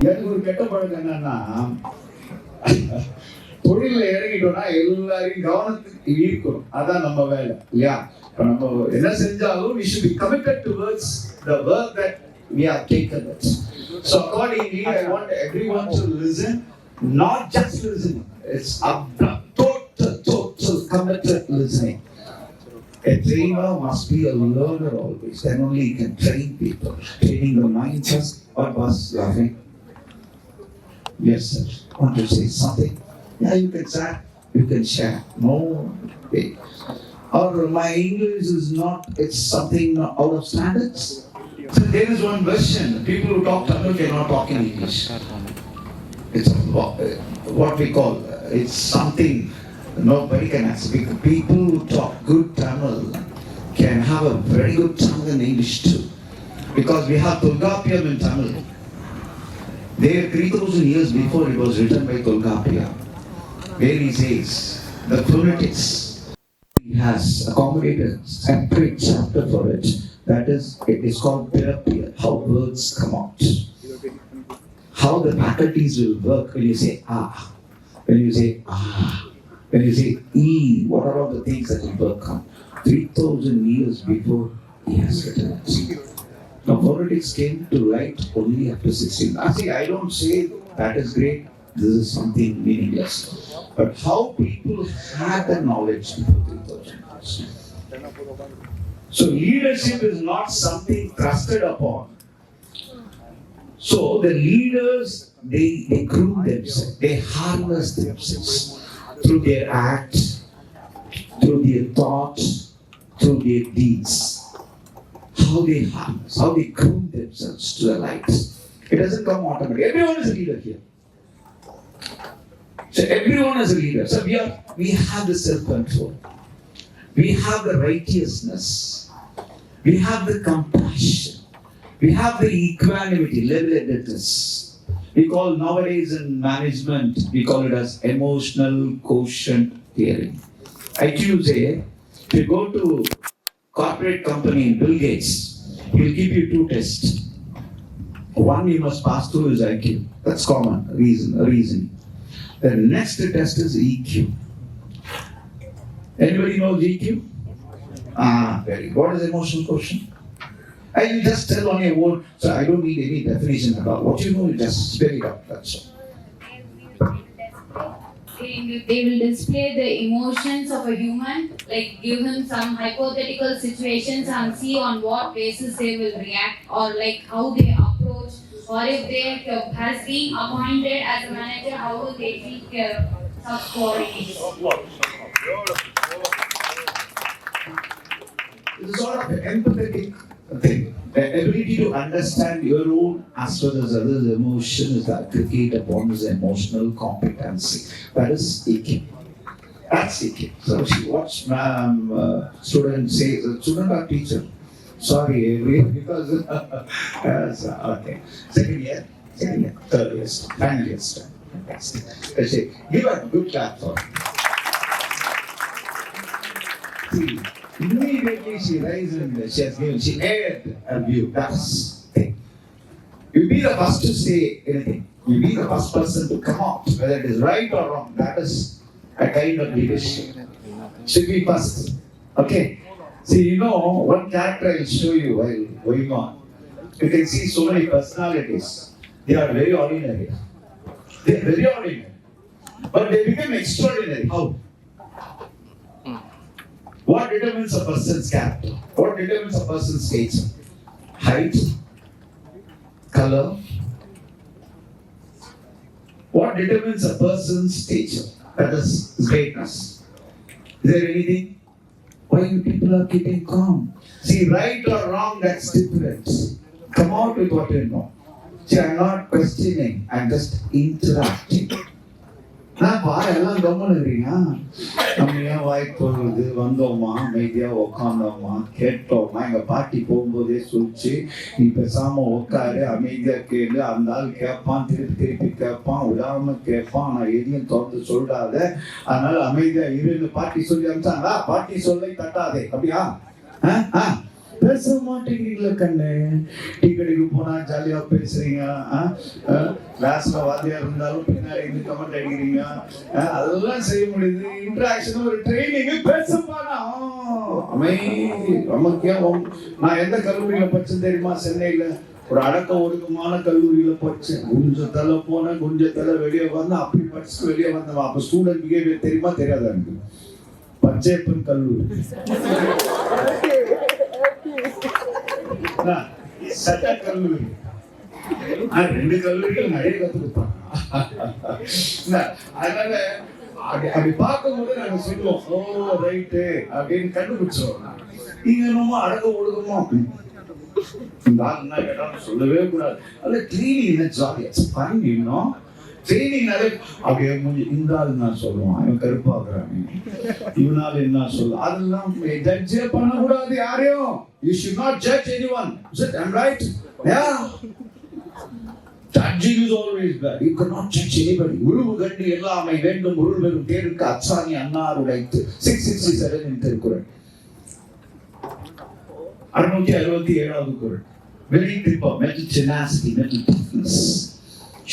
எனக்கு ஒரு கெட்ட பழக்கம் என்னன்னா, தொழில இறங்கிட்டோம்னா எல்லாரையும் கவனத்துக்கு ஈர்க்கணும். அதான் நம்ம வேலை இல்லையா? இப்ப நம்ம என்ன செஞ்சாலும் we should be committed towards the work that we are taken with. So accordingly, I want everyone to listen, not just listening. It's total committed listening. A trainer must be a learner always. Then only he can train people. Training the mind just. What was laughing? Yes, sir. Want to say something? Yeah, you can chat. You can share. No way. Or my English is not. It's something out of standards. So there is one version. People who talk Tamil cannot talk in English. It's what we call. It's something. Nobody can speak. People who talk good Tamil can have a very good Tamil in English too. Because we have Tolkapiyam in Tamil. There 3,000 years before it was written by Tolkapiyam. Where he says, the phonetics, he has accommodated a separate chapter for it. That is, it is called therapy, how words come out. How the faculties will work when you say ah, when you say ah. When you say E, what are all the things that will work on? 3,000 years before he has written it. Now, phonetics came to light only after 16. See, I don't say that is great, this is something meaningless. But how people had the knowledge before 3,000 years. So, leadership is not something thrusted upon. So, the leaders, they groom themselves, they harness themselves. Through their acts, through their thoughts, through their deeds. How they harness, how they groom themselves to the light. It doesn't come automatically. Everyone is a leader here. So everyone is a leader. So we have the self-control. We have the righteousness. We have the compassion. We have the equanimity, level-headedness. We call nowadays in management, we call it as emotional quotient theory. IQ say, if you go to corporate company in Bill Gates, he will give you 2 tests. One you must pass through is IQ. That's common, reason. The next test is EQ. Anybody knows EQ? Very good. What is emotional quotient? I will just tell on your own, so I don't need any definition at all. What you know, you just spell it out, that's all. They will display the emotions of a human, like give him some hypothetical situations and see on what basis they will react, or like how they approach, or if they has been appointed as a manager, how will they take such qualities. It's a sort of empathetic thing. The ability to understand your own as well as others' emotion is the aggregate upon his emotional competency. That is EQ. That's EQ. So she watched student say, student or teacher? Sorry, because okay. Second year, third year, final year. Fantastic. Give a good clap for it. See, immediately she rises and she aired her view. That's the thing. You be the first to say anything. You be the first person to come out, whether it is right or wrong. That is a kind of leadership. Should be first. Okay. See, one character I will show you while going on. You can see so many personalities. They are very ordinary. They are very ordinary. But they become extraordinary. How? What determines a person's character? What determines a person's nature? Height? Color? What determines a person's stature? That is greatness. Is there anything? Why you people are keeping calm? See, right or wrong, that's different. Come out with what you know. See, I'm not questioning, I'm just interacting. நான் எல்லாம் கவனிக்கிறீங்க. நம்ம ஏன் வாய்ப்பு வந்தோமா, அமைதியா உக்காந்தோமா, கேட்டோமா. எங்க பாட்டி போகும்போதே சொல்லிச்சு, நீ பேசாம உட்காரு, அமைதியா கேளு. அந்த ஆள் கேட்பான், திருப்பி கேட்பான், விடாம கேட்பான். நான் எதையும் தொடர்ந்து சொல்றாத, அதனால அமைதியா இருன்னு பாட்டி சொல்லி அனுப்பிச்சாங்களா? பாட்டி சொல்லை தட்டாதே. அப்படியா? பேச மாட்டேங்கிறீங்களா கண்ணு? டீ கடைக்கு போனா ஜாலியா பேசுறீங்க, கிளாஸ்ல வாத்தியா இருந்தாலும் பின்னாடி இருந்து கமெண்ட் அடிக்கிறீங்க, அதெல்லாம் செய்ய முடியுது. இன்டராக்ஷன் ஒரு ட்ரைனிங் பேசப்பானா அமைதி. நமக்கே நான் எந்த கல்லூரியில படிச்சேன் தெரியுமா? சென்னையில ஒரு அடக்க ஒடுக்கமான கல்லூரியில படிச்சேன். குஞ்சத்தால போனேன், குஞ்சத்தால வெளியே வந்தேன். அப்படி படிச்சுட்டு வெளியே வந்தேன். அப்ப ஸ்டூடெண்ட் பிஹேவியர் தெரியுமா தெரியாதா? எனக்கு பச்சையப்பன் கல்லூரி, சட்ட கல்லூரி, 2 கல்லூரிகள் நிறைய கத்துக்கிட்டாங்க. அதனால அப்படி பார்க்கும்போது நாங்க சொல்லுவோம், ஓ ரைட்டு அப்படின்னு கண்டுபிடிச்சோம். நீங்க என்னமோ அடக்க ஒடுக்கமா இந்த ஆள் என்ன கேட்டாலும் சொல்லவே கூடாது. அதுல ட்ரெயினிங் ஜாலியா ஃபன், இன்னும் ட்ரெயினிங்னாலே அப்படியே இந்த ஆள் என்ன சொல்லுவான், இவன் கருப்பாக்குறாங்க, இவனால என்ன சொல்லுவான், அதெல்லாம் ஜட்ஜே பண்ணக்கூடாது யாரையும். You should not judge anyone. Is it? I'm right? Yeah. Judging is always bad. You cannot judge anybody. உருவு கண்டு எல்லாமை வேண்டும் உருள் வெறும் தேருக்கு அச்சாணி அன்னார் உடைத்து 667 in திருக்குறள். 667வது குறள். Very deep, mental tenacity, mental toughness.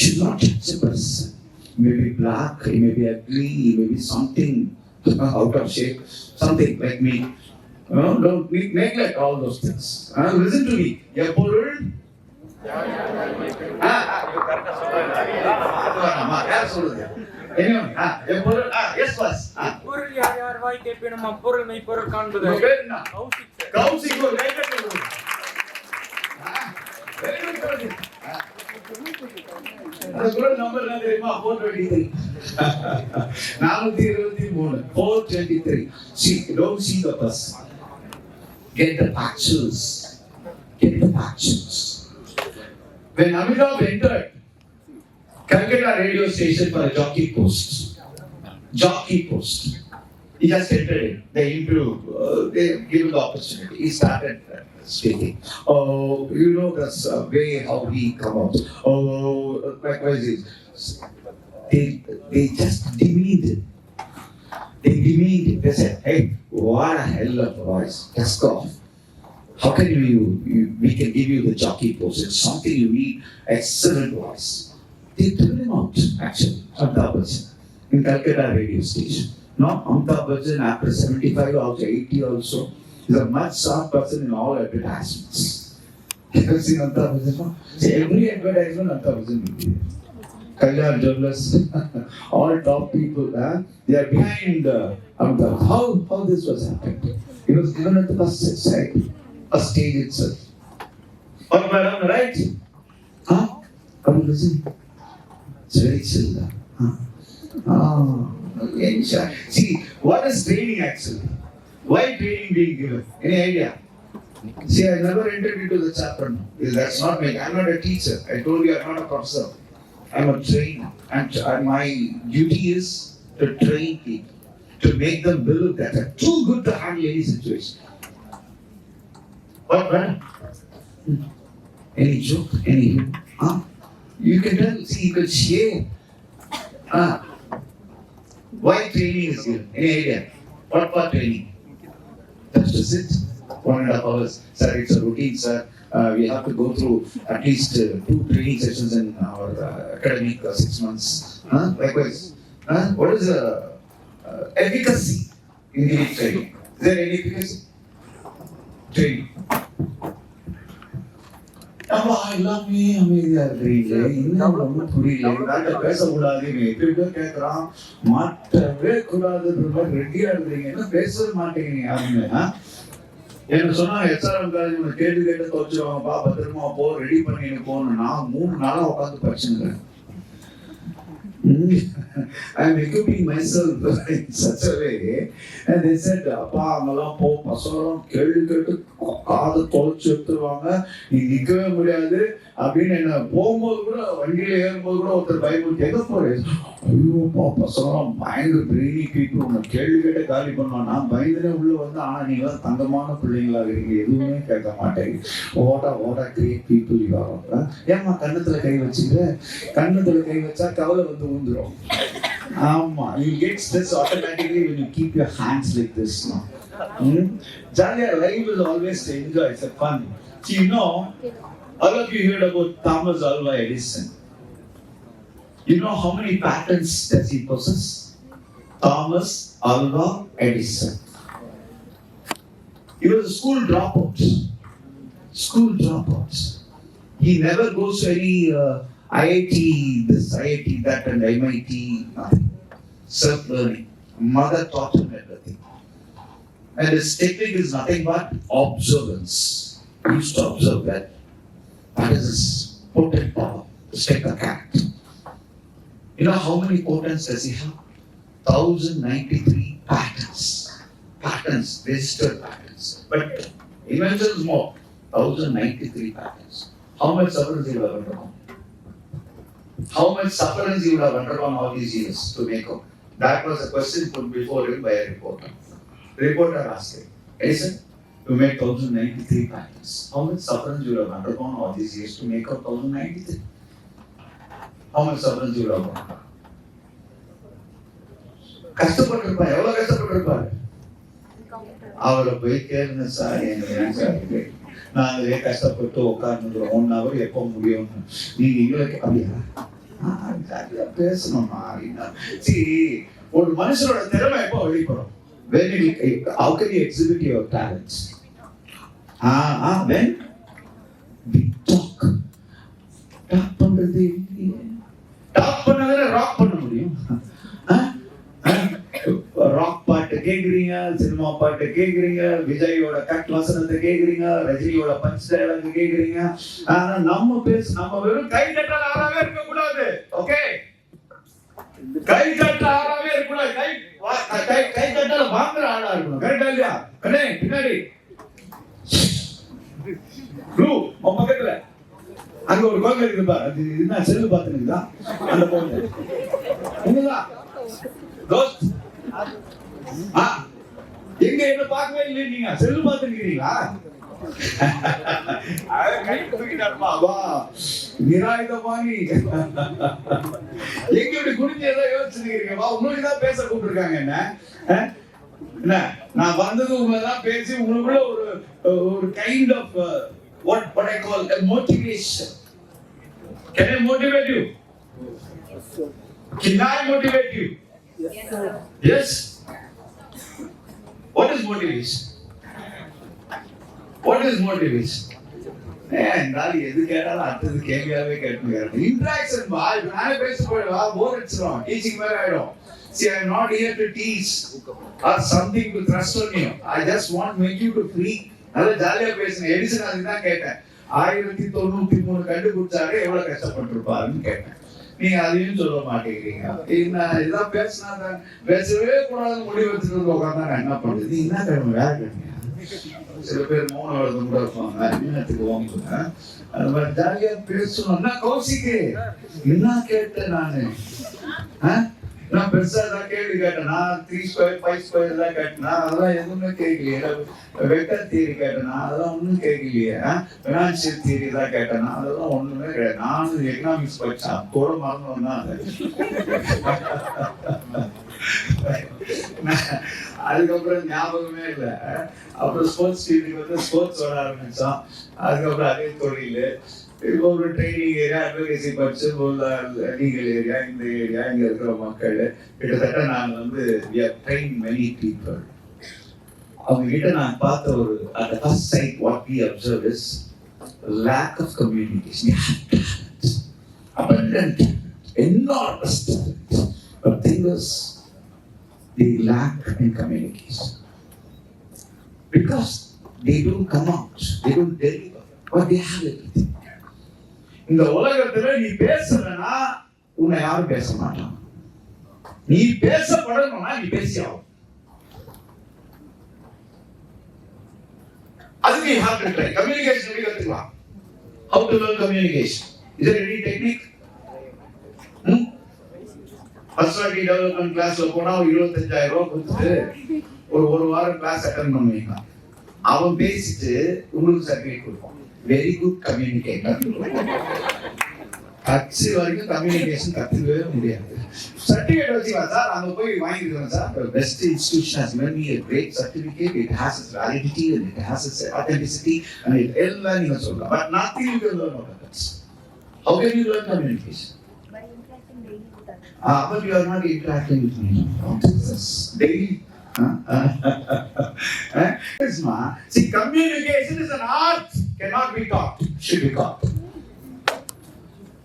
Should not judge a person. He may be black, he may be ugly, he may be something out of shape, something like me. Don't neglect all those things. Listen to me. எப்பொருள் பொருள் யார் யார் வாய் கேட்பினும் அப்பொருள் மெய்ப்பொருள் காண்பது. Number என்ன தெரியுமா? 423. 423. 423. See, don't see the person. Get the pictures. Get the pictures. When Amitabh entered Calcutta radio station for a jockey post, he just entered it. They improved. They gave him the opportunity. He started speaking. Oh, you know that's way how he come out. Oh, likewise, they just demeaned it. They said, "Hey, what a hell of a voice! Just go off. How can we can give you the jockey post? It's something you need. Excellent voice." They threw him out, actually, Amitabh Bachchan, in Calcutta radio station. No, Amitabh Bachchan, after 75 or 80 also, is a much sharp person in all advertisements. You have seen Amitabh Bachchan? See, every advertisement Amitabh Bachchan will be there. Kalyan journalists, all top people, they are behind Amitabh. How this was happened? It was given at the first side, a stage itself. Oh, madam, right? Come and listen. It's very chill. See, what is training actually? Why training being given? Any idea? See, I never entered into the chapter. That's not me. I'm not a teacher. I told you I'm not a professor. I'm a trainer. And my duty is to train people, to make them believe that they're too good to handle any situation. What? Any joke? Any humor? You can tell. See, you can share. Why training is given? Any idea? What for training? Just to sit 1.5 hours. Sir, it's a routine, sir. We have to go through at least 2 training sessions in our academic 6 months. Likewise, what is the efficacy in the training? Is there any efficacy? Training. எல்லாமே அமைதியா இருக்கிறீங்க, இன்னும் ஒன்றும் புரியல, நாட்டை பேசக்கூடாது, எப்படியோ கேட்கறான், மாற்றவே கூடாதுன்ற மாதிரி ரெடியா இருக்கிறீங்க, என்ன பேசவே மாட்டேங்கிறீங்க யாருமே. எனக்கு சொன்னாங்க SRM காலேஜ் கேட்டு தோச்சிருவாங்கப்பா, பத்திரமா போ, ரெடி பண்ணி போகணும். நான் 3 நாளா உட்காந்து படிச்சுக்கிறேன். I am equipping myself in such a way, and they said, "அப்பா அங்கெல்லாம் போ, பசங்களும் கேள்வி கேட்டு காது தொலைச்சு எடுத்துருவாங்க, நீ நிற்கவே முடியாது" அப்படின்னு என்ன போகும்போது கூட, வண்டியில ஏறும்போது கூட ஒருத்தர் பயமுறுத்தி, எங்க போறேன்? ஐயோப்பா, பசங்களாம் பயங்கர பிரெய்னி பீப்புள், உங்க கேள்வி கேட்ட காலி பண்ணுவான். நான் பயந்துனே உள்ள வந்து, ஆனா நீங்க தங்கமான பிள்ளைங்களா இருக்கீங்க, எதுவுமே கேட்க மாட்டேங்க. ஓடா கிரேட் பீப்புள் இவாங்க. ஏமா கண்ணத்துல கை வச்சுக்க? கண்ணத்துல கை வச்சா கவலை வந்து ஊந்துரும். ஆமா, you get stress automatically when you keep your hands like this. Jolly life is always to enjoy. It's a fun. See, you know, all of you heard about Thomas Alva Edison. You know how many patents does he possess? Thomas Alva Edison. He was a school dropout. School dropout. He never goes to any IIT, this IIT, that, and MIT, nothing. Self-learning. Mother taught him everything. And his technique is nothing but observance. He used to observe that. That is his potent power. Just take a cat. You know how many patents does he have? 1,093 patents. Patents, registered patents. But inventions more. 1,093 patents. How much sufferance he would have undergone? How much sufferance he would have undergone all these years to make up? That was a question put before him by a reporter. The reporter asked him, Edison, you made 1,093 patents. How much sufferance you would have undergone all these years to make up 1,093? How much sufferance you would have undergone? கஷ்டப்பட்டிருப்பார். எவ்வளவு கஷ்டப்பட்டிருப்பாரு? அவரை போய் கேளுங்க sir, எனக்கு நாங்களே கஷ்டப்பட்டு உட்கார்ந்து 1 hour எப்போ முடியும்னு நீங்க எங்களுக்கு அப்படியா பேசணுமா அப்படின்னா சரி. ஒரு மனுஷனோட திறமை எப்போ வெளிப்படும்? How can you exhibit your talents? When we talk. Talk பண்றது டாக் பண்ணாதானே ராக் பண்ண முடியும். ராக் பாட்டு கேக்குறீங்க, சினிமா பாட்டு கேக்குறீங்க, விஜயோட கட் வசனத்தை கேக்குறீங்க, ரஜினியோட பஞ்ச் டயலாக் கேக்குறீங்க. ஆனா நம்ம வெறும் கை தட்டல ஆறாவே இருக்க கூடாது. ஓகே, கை தட்டல ஆறாவே இருக்க கூடாது. கை தட்டல வாங்குற ஆளா இருக்கணும். கரெக்டா இல்லையா? கண்ணே பின்னாடி பக்கத்துல அங்க ஒரு கோவில் இருக்கு பாரு. அது என்ன செல்லு பாத்துருக்குதா? அந்த கோவில் உண்மைதான். எங்க என்ன பார்க்கவே இல்லை. நீங்க செல்லு பார்த்துருக்கீங்களா? நிராயுதபாணி எங்க இப்படி குடிஞ்சு ஏதோ யோசிச்சுருக்கீங்க. உங்களுக்குதான் பேச கூப்பிட்டுருக்காங்க. என்ன நான் வந்தது உங்களதான் பேசி உங்களுக்குள்ள ஒரு kind of what I call a motivation. Can I motivate you? Can I motivate you? Yes, sir. Yes. What is motivation? What is motivation? நான் எது கேட்டாலும் அடுத்தது கேள்வியாவே கேட்டுருக்கேன். இன்ட்ராக்ஷன் நானே பேச போயிடுவா, போர் அடிச்சிடும், டீச்சிங் மாதிரி ஆயிடும். See, I am not here to teach or something to thrust on you. I just want to make you to free. நல்ல ஜாலியா பேசுங்க. எடிசன் அதுதான் கேட்டேன். 1993 கண்டுபிடிச்சாரு, எவ்வளவு கஷ்டப்பட்டிருப்பாருன்னு கேட்டேன். நீங்க அதையும் சொல்ல மாட்டேங்கிறீங்க. இதான் பேசவே கூடாதுன்னு முடிவு வச்சுட்டு உட்காந்தா நான் என்ன பண்றது? நீ என்ன கிழமை வேற கேட்டீங்க. சில பேர் மௌன விரதம் கூட இருப்பாங்க, என்னத்துக்கு வாங்குங்க. அது மாதிரி ஜாலியா பேசணும். கௌசிக்கு என்ன கேட்டேன் நானு? நான் பெருசா தான் கேள்வி கேட்டேனா? 3² 5² தான் கேட்டேனா? அதெல்லாம் எதுவுமே கேட்கலையே. வெக்டர் தியரி கேட்டேனா? அதெல்லாம் ஒன்றும் கேட்கலையே. ஃபினான்சியல் தியரி தான் கேட்டேனா? அதெல்லாம் ஒண்ணுமே கிடையாது. நானும் எக்கனாமிக்ஸ் படிச்சேன், கூட மறந்து தான். அதுக்கப்புறம் ஞாபகமே இல்லை. அப்புறம் ஸ்போர்ட்ஸ் ஃபீல்டுக்கு வந்து ஸ்போர்ட்ஸ் விளாட ஆரம்பிச்சோம். அதுக்கப்புறம் அதே தொழில். இப்போ ஒரு ட்ரைனிங் ஏரியா, அட்வொகேசி படிச்சு லீகல் ஏரியா, இந்த ஏரியா, இங்க இருக்கிற மக்கள் கிட்டத்தட்ட நாங்கள் வந்து we have trained many people. அவங்க கிட்ட நான் பார்த்த ஒரு at the first sight what we observe is lack of communication. Abundant, enormous talent. But thing is, they lack in communication because they don't come out, they don't deliver, but they have everything. இந்த உலகத்துல நீ பேசலன்னா உன்னை யாரும் பேச மாட்டான். நீ பேசப்படணும்னா நீ பேசி ஆகும். அதுக்கு you have to try. Communication எப்படி கத்துக்கலாம்? How to learn communication? Is there any technique? Personality development classல போனா 25,000 ரூபாய் கொடுத்துட்டு ஒரு வாரம் கிளாஸ் அட்டெண்ட் பண்ணுவீங்க. அவன் பேசிட்டு உங்களுக்கு சர்டிஃபிகேட் கொடுப்பான். Very good communicator. கட்சி வரைக்கும் கம்யூனிகேஷன் கத்துக்கவே முடியாது. Certificate வச்சுக்கலாம் சார், அங்க போய் வாங்கிக்கிறேன் sir. The best institution has given me a great certificate. It has its validity and it has its authenticity and it எல்லாம் நீங்க சொல்லலாம். But nothing you can learn out of it. How can you learn communication? By interacting daily with others. But you are not interacting with me. Daily. See, communication is an art, cannot be taught, should be taught.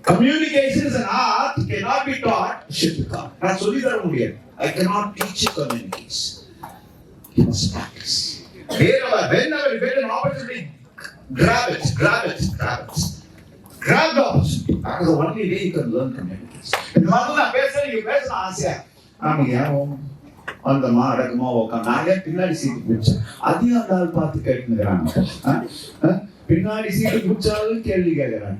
Communication is an art, cannot be taught, should be taught. நான் சொல்லி தர முடியாது. I cannot teach you communication. You must practice. Whenever you get an opportunity, grab it. Grab the opportunity. That is the only way you can learn communication. இந்த மாதிரி நான் பேசணும் ஆசையா. ஆமாங்க, அந்த அடக்கமா உட்காந்து நானே பின்னாடி சீட்டு பிடிச்சேன். அதையும் அந்த ஆள் பார்த்து கேட்டுக்கிறாங்க. பின்னாடி சீட்டு பிடிச்சாலும் கேள்வி கேட்கிறாங்க.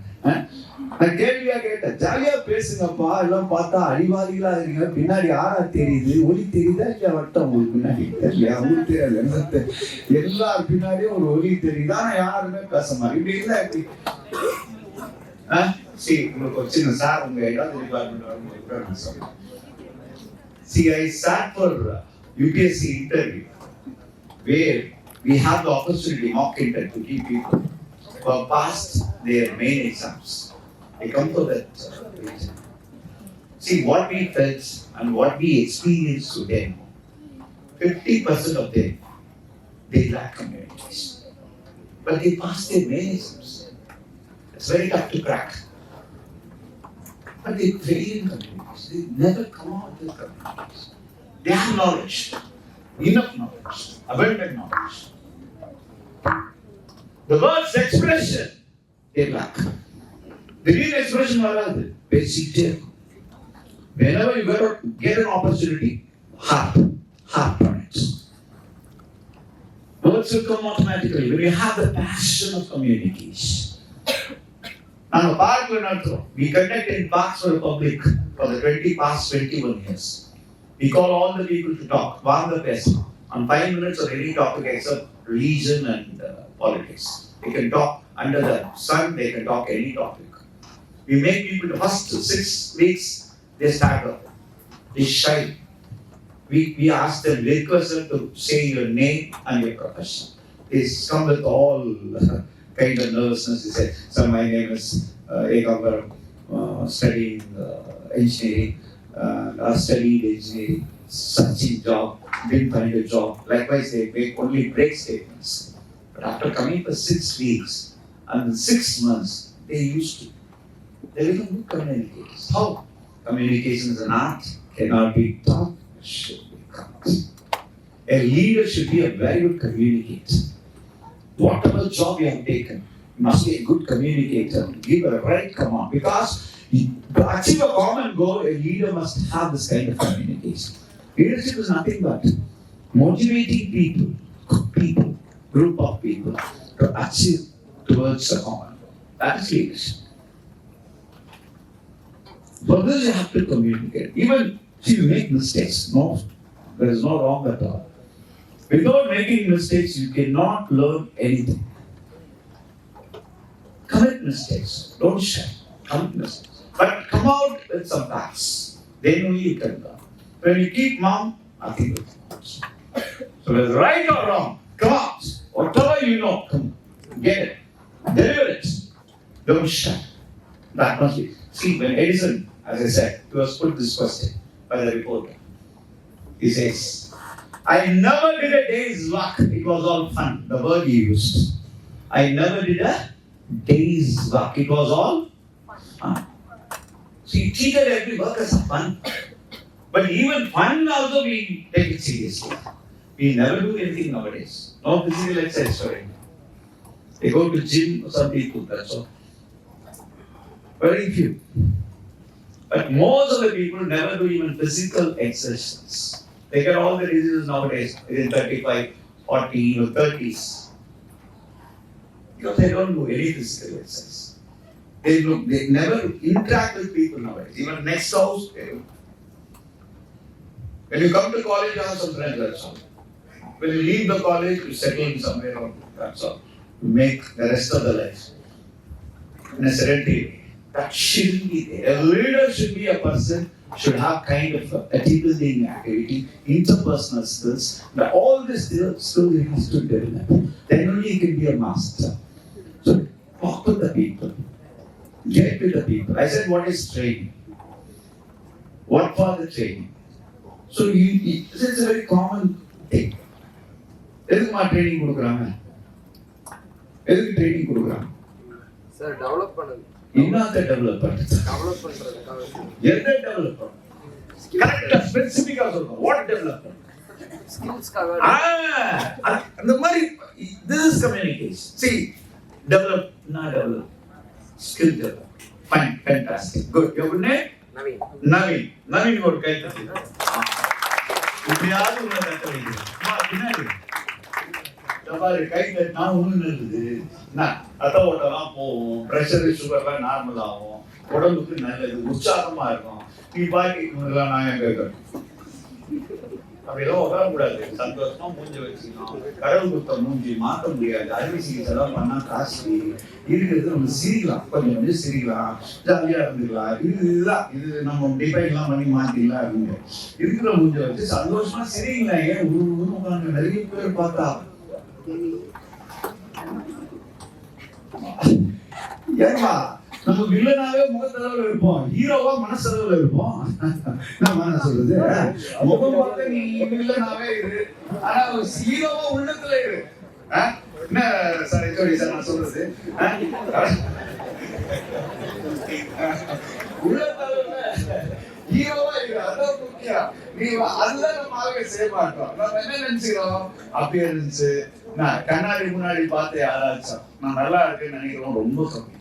நான் கேள்வியா கேட்டேன், ஜாலியா பேசுங்கப்பா, எல்லாம் பார்த்தா அறிவாளிகளா இருக்கீங்க, பின்னாடி ஆறா தெரியுது, ஒளி தெரியுதா இல்லையா வட்டம் உங்களுக்கு பின்னாடி தெரியலையா, உங்களுக்கு தெரியாது, எல்லாரும் பின்னாடியும் ஒரு ஒளி தெரியுது, ஆனா யாருமே பேச மாதிரி இப்படி இருந்தா எப்படி? சரி, உங்களுக்கு ஒரு சின்ன சார் உங்க ஏதாவது டிபார்ட்மெண்ட் சொல்றேன். See, I sat for UPSC interview where we have the opportunity mock interview to give people who have passed their main exams. They come for that reason. See, what we felt and what we experienced to them, 50% of them, they lack communication. But they passed their main exams. It's very tough to crack. But they fail in communication. They never come out with communication. They have knowledge, enough knowledge, abundant knowledge. The word's expression, they lack. The real expression is basic. Whenever you get an opportunity, harp on it. Words will come automatically when you have the passion of communication. நாங்கள் பார்க்கில் நடத்துகிறோம். We conduct in parks for the public for the past 21 years. We call all the people to talk. வாங்க பேசலாம். On 5 minutes of any topic except religion and politics. They can talk under the sun. They can talk any topic. We make people the first 6 weeks they start up. They shy. We ask them, request them to say your name and your profession. They come with all kind of nervousness. He said, "Sir, my name is Ekavaram, studying engineering. I studied engineering, searching job, didn't find a job." Likewise, they make only break statements. But after coming for 6 weeks and 6 months, they used to. They become good communicators. How? Communication is an art, cannot be taught, should be taught. A leader should be a very good communicator. Whatever job you have taken, you must be a good communicator. Give a right command. Because to achieve a common goal, a leader must have this kind of communication. Leadership is nothing but motivating people, group of people to achieve towards a common goal. That is leadership. For this you have to communicate. Even if you make mistakes, no, there is no wrong at all. Without making mistakes, you cannot learn anything. Commit mistakes. Don't shy. Commit mistakes. But come out with some facts. Then only you can learn. When you keep mum, nothing will come. So whether right or wrong, come out. Whatever you know, come. Get it. Deliver it. Don't shy. That must be. See, when Edison, as I said, he was put this question by the reporter. He says, "I never did a day's work. It was all fun." The word he used. I never did a day's work. It was all fun. So he treated every work as a fun. But even fun also we take it seriously. We never do anything nowadays. No physical exercise for it. They go to gym or some people, that's all. Very few. But most of the people never do even physical exercises. They get all the diseases nowadays within 35, 40, or 30s. Because they don't do any physical exercise. They never interact with people nowadays. Even next house, they don't. When you come to college, you have some friends, that's all. When you leave the college, you settle in somewhere else, that's all. You make the rest of the life in a sedentary way. That shouldn't be there. A leader should be a person should have kind of a team building activity, interpersonal skills, but all these skills he has to develop. Then only he can be a master. So talk to the people, get with the people. I said, what is training? What for the training? So it's a very common thing. எதுக்குமா training கொடுக்குறாங்க? எதுக்கு training கொடுக்குறாங்க? Sir develop பண்ணுது. என்னத்தை develop பண்ணுறது? Develop பண்றதுக்காக. எதை develop பண்ணுறது? கரெக்டா ஸ்பெசிஃபிக்கா சொல்றோம். What develop? ஸ்கில்ஸ்க்காக. அந்த மாதிரி this is communication. See, develop, not develop. Skill develop. Fine, fantastic. Good. Your name? Naveen. Naveen ஒரு கை தட்டி. இப்படியாவது உங்களை தட்ட வைக்கிறேன். பின்னாடி பாரு கை தட்டினா ஒண்ணு நல்லது. ரத்த ஓட்டம்லாம் போகும், பிரஷர் சுகர்லாம் நார்மல் ஆகும், உடம்புக்கு நல்லது, உற்சாகமா இருக்கும். நீ பாக்கி நான் என் கேட்கறேன் அப்படியெல்லாம் உட்காரக்கூடாது. சந்தோஷமா மூஞ்சி வச்சுக்கணும். கடவுள் குத்த மூஞ்சி மாற்ற முடியாது. அறுவை சிகிச்சை எல்லாம் பண்ணா காசு இருக்கிறது. நம்ம சிரிக்கலாம், கொஞ்சம் சிரிக்கலாம், ஜாலியா இருந்துக்கலாம். இதுதான் இது நம்ம டிபைன் எல்லாம் பண்ணி மாத்திக்கலாம் இருங்க. இருக்கிற மூஞ்சை வச்சு சந்தோஷமா சிரிங்களா. ஏன் உட்காந்து நிறைய பேர் பார்த்தா ஏமா நம்ம வில்லனாவே முகத்தளவுல இருப்போம், ஹீரோவா மனசளவுல இருப்போம். நான் என்ன சொல்றது, முகம் பார்த்து நீ வில்லனாவே இரு, ஆனா ஹீரோவா உள்ளத்துல இரு. என்ன சார் சார் நான் சொல்றது உள்ளத்தளவுல ஹீரோவா இரு, அதான் முக்கியம். நீ அதுதான் நம்ம ஆகவே செய்ய மாட்டோம். நம்ம என்ன நினைச்சுக்கிறோம், அப்பியரன்ஸ், நான் கண்ணாடி முன்னாடி பார்த்து யாராச்சும் நான் நல்லா இருக்கேன்னு நினைக்கிறோம். ரொம்ப கம்மி.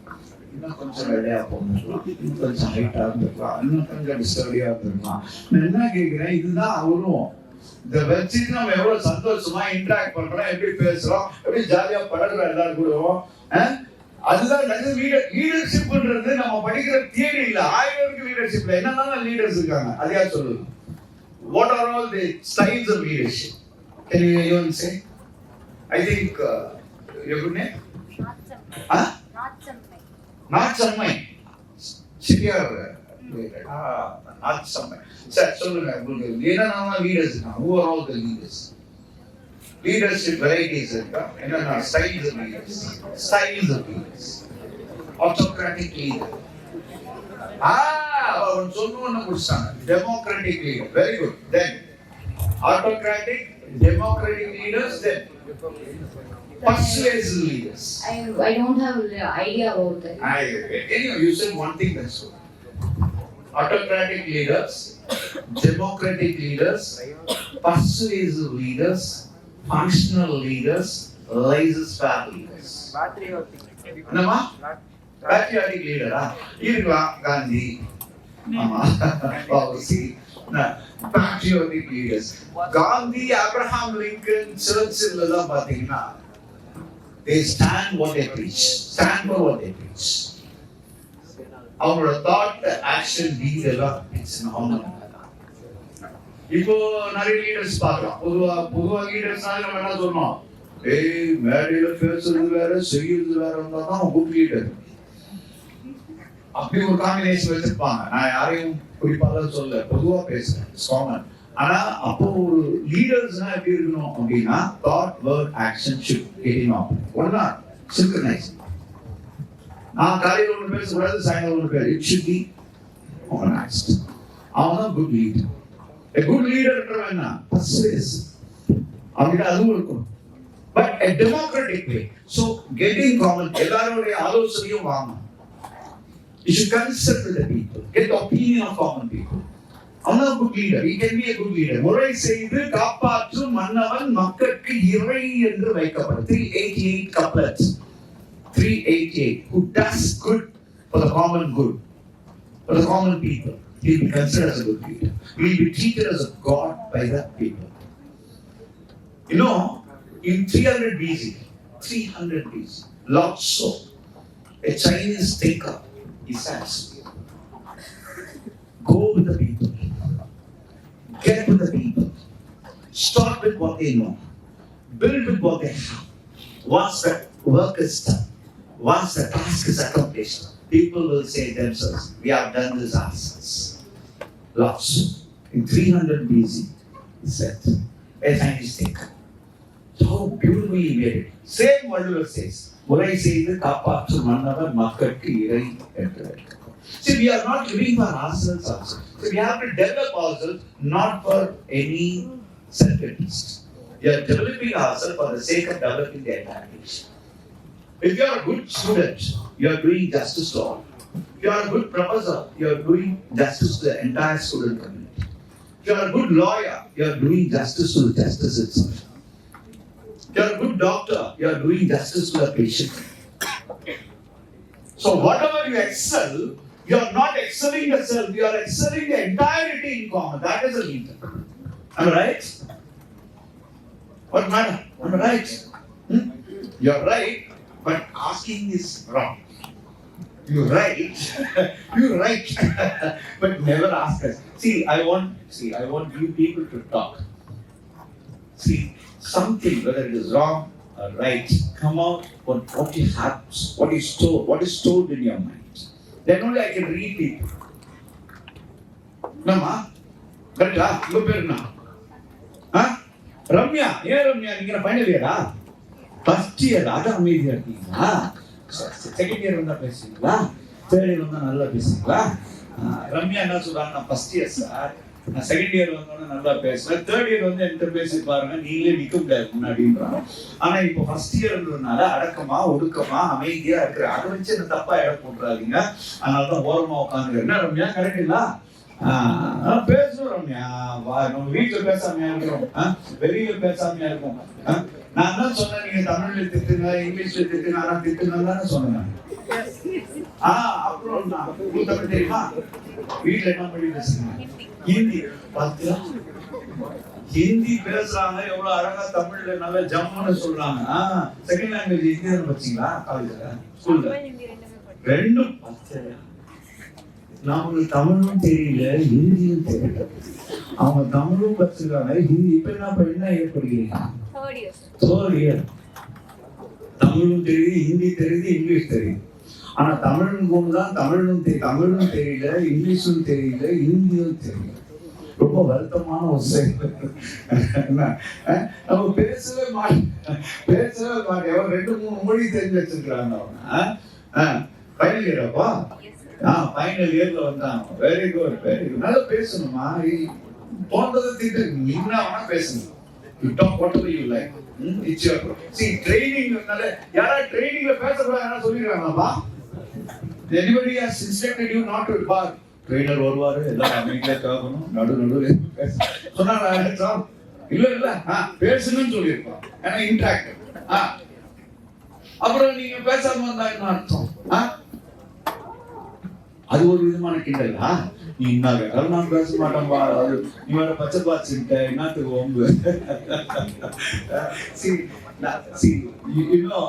இன்னும் கொஞ்சம் வெள்ளையா போகணும், இன்னும் கொஞ்சம் ஹைட்டா இருந்திருக்கலாம், இன்னும் கொஞ்சம் டிஸ்டர்பியா இருந்திருக்கலாம். நான் என்ன கேட்கிறேன், இதுதான் அவரும். இந்த வச்சுட்டு நம்ம எவ்வளவு சந்தோஷமா இன்டராக்ட் பண்றோம், எப்படி பேசுறோம், எப்படி ஜாலியா பழகுறோம் எல்லாரும் கூடவும். அதுதான் லீடர்ஷிப்ன்றது நம்ம படிக்கிற தியரி இல்ல. 1000 இருக்கு லீடர்ஷிப்ல. என்னென்ன லீடர்ஸ் இருக்காங்க அது யார் சொல்லுது? What are all the styles of leadership? Can you even say? I think your good name? Not Sammai. Severe. Not Sammai. Sir, சொல்லுங்க உங்களுக்கு என்னென்ன லீடர்ஸ் இருக்காங்க? Who are all the leaders? Leadership varieties இருக்கா? என்னென்ன styles of leaders? Styles of leaders. Autocratic leader. அவன் சொன்னோன்னு முடிச்சாங்க. Democratic leader. Very good. Then autocratic, democratic leaders. Then persuasive leaders. I don't have an idea about that. Anyway, you said one thing, that's good. Autocratic leaders, democratic leaders, persuasive leaders, functional leaders, laissez-faire leaders. என்னமா? patriotic leader இருக்கலாம். Gandhi, patriotic leaders. Gandhi, Abraham Lincoln, சர்ச்சில் எல்லாம் பாத்தீங்கன்னா they stand what they preach. Stand for what they preach. அவங்களோட thought, action, டீட் எல்லாம் இப்போ நிறைய leaders பார்க்கலாம். பொதுவா லீடர்ஸ்னால நம்ம என்ன சொல்றோம், மேடையில பேசுறது வேற செய்யறது வேற இருந்தா தான் குட் லீடர். அப்படி ஒரு காம்பினேஷன் வச்சிருப்பாங்க. நான் யாரையும் குறிப்பாக சொல்ல, பொதுவா பேசுறேன், காமன். ஆனா அப்போ ஒரு லீடர்ஸ்னா எப்படி இருக்கணும் அப்படின்னா, thought, word, action should get in up. ஒண்ணா சிங்க்ரனைஸ். நான் காலையில ஒன்று பேசக்கூடாது, சாயங்காலம் ஒன்று பேர். It should be organised. அவன் தான் good leader. A good leader என்ன? persuasive. அப்படின்னா அதுவும் இருக்கும். But a democratic way. So getting common, எல்லாரோடைய ஆலோசனையும் வாங்க. You should consult with the people. Get the opinion of common people. அவன் good leader. He can be a good leader. முறை செய்து காப்பாற்றும் மன்னவன் மக்களுக்கு இறை என்று வைக்கப்படும். 388 couplets. 388. Who does good for the common good, for the common people. He will be considered as a good leader. He will be treated as a god by the people. You know, in 300 BC, Lord So, a Chinese thinker, he says, go with the people, get with the people, start with what they know, build with what they have. Once the work is done, once the task is accomplished, people will say themselves, we have done this ourselves. lots. In 300 BC, he said, a scientist. How beautifully he made it. Same Vallur says, உரை செய்து காப்பாற்றும் மன்னவர் மக்களுக்கு இறை என்று. See, we are not living for ourselves also. So we have to develop ourselves not for any self-interest. We are developing ourselves for the sake of developing the entire nation. If you are a good student, you are doing justice to all. If you are a good professor, you are doing justice to the entire student community. If you are a good lawyer, you are doing justice to the justice itself. If you are a good doctor, you are doing justice to the patient. So whatever you excel, you are not excelling yourself, you are excelling the entirety in common. That is the leader. Am I right? What matter? Am I right? You are right, but asking is wrong. You right, you right, but never ask us. See, I want you people to talk. See, something, whether it is wrong or right, come out what you have, what is stored in your mind. Then only I can read people. Nama, correcta? Your பேர் என்ன? ரம்யா, ஏன் ரம்யா நீங்க final இயரா? First year அத அமைதியா இருக்கீங்களா? Second year வந்தா பேசுவீங்களா? தேர்ட் இயர் வந்தா நல்லா பேசுவீங்களா? ரம்யா என்ன சொல்றாங்க, நான் ஃபர்ஸ்ட் இயர் சார், நான் செகண்ட் இயர் வந்தோடனே நல்லா பேசுறேன், தேர்ட் இயர் வந்து என்கிட்ட பேசி பாருங்க, நீங்களே நிக்க முடியாது முன்னாடின்றாங்க. ஆனா இப்போ ஃபர்ஸ்ட் இயர்ன்றதுனால அடக்கமா ஒடுக்கமா அமைதியா இருக்கிற, அதை வச்சு என்ன தப்பா இடம் போட்டுறாதீங்க. அதனாலதான் ஓரமா உட்காந்துருக்கேன். என்ன ரம்யா, கரெக்டுங்களா? பேசுறோம் ரம்யா, நம்ம வீட்டுல பேசாமையா இருக்கிறோம், வெளியில பேசாமையா இருக்கும். நான் தான் சொன்னேன், நீங்க தமிழ்ல திட்டுங்க, இங்கிலீஷ்ல திட்டுங்க, ஆனா திட்டுங்கன்னு சொன்னேன். அப்புறம் உங்களுக்கு தமிழ் தெரியுமா? வீட்டுல என்ன மொழி பேசுங்க? ஹிந்தி. பாத்தியா, ஹிந்தி பேசுறாங்க, எவ்வளவு அழகா தமிழ்ல நல்லா ஜம்முன்னு சொல்றாங்க. செகண்ட் லாங்குவேஜ் ஹிந்தி தான் படிச்சீங்களா காலேஜ்ல, ஸ்கூல்ல? ரெண்டும். நமக்கு தமிழும் தெரியல, ஹிந்தியும் தெரியல. அவங்க தமிழும் படிச்சிருக்காங்க, ஹிந்தி. இப்ப என்ன ஏற்படுகிறீங்க? Third year. தமிழும் தெரியுது, ஹிந்தி தெரியுது, இங்கிலீஷ் தெரியுது. ஆனா தமிழும் தான், தமிழும் தெரியல, இங்கிலீஷும் தெரியல, ஹிந்தியும் தெரியல. ரொம்ப வருத்தமான ஒரு செயல். நம்ம பேசவே மாட்டோம். 2-3 மொழி தெரிஞ்சு வச்சிருக்கிறாங்க அவங்க. ஃபைனல் இயராப்பா? ஃபைனல் இயர்ல வந்தாங்க. Very good, very good. நல்லா பேசணுமா? போன்றதை திட்டு என்ன வேணா பேசணும். You talk whatever you like. It's your problem. See, training யாரா ட்ரைனிங்ல பேசக்கூடாது யாரா சொல்லிருக்காங்கப்பா? Anybody has instructed you not to bark? Trainer வருவாரு, எல்லாம் அமைதியா கேட்கணும், நடு பேச சொன்னா இல்ல பேசணும்னு சொல்லியிருப்பான். ஏன்னா இன்ட்ராக்ட். அப்புறம் நீங்க பேசாம வந்தா என்ன அர்த்தம்? அது ஒரு விதமான கிண்டலா? நீ என்ன கேட்டாலும் நான் பேச மாட்டேன்பா, நீ வேற பச்சை பாச்சுட்ட, என்னத்துக்கு ஒம்பு? You know,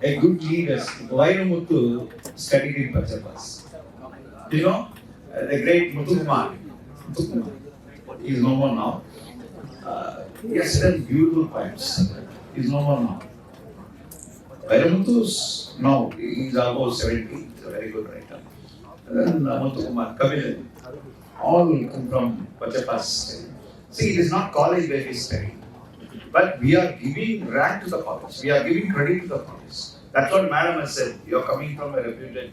a good leader, Vairamuthu studied in Pachapaz. You know, the great Muthukumar. He is no more now. He has done beautiful poems. He is no more now. Vairamuthu's now, he is almost 70. He's a very good writer. And then Muthukumar, Kavilan, all come from Pachapaz. See, it is not college where we study, but we are giving rank to the college. We are giving credit to the college. That's what Madam has said. You are coming from a reputed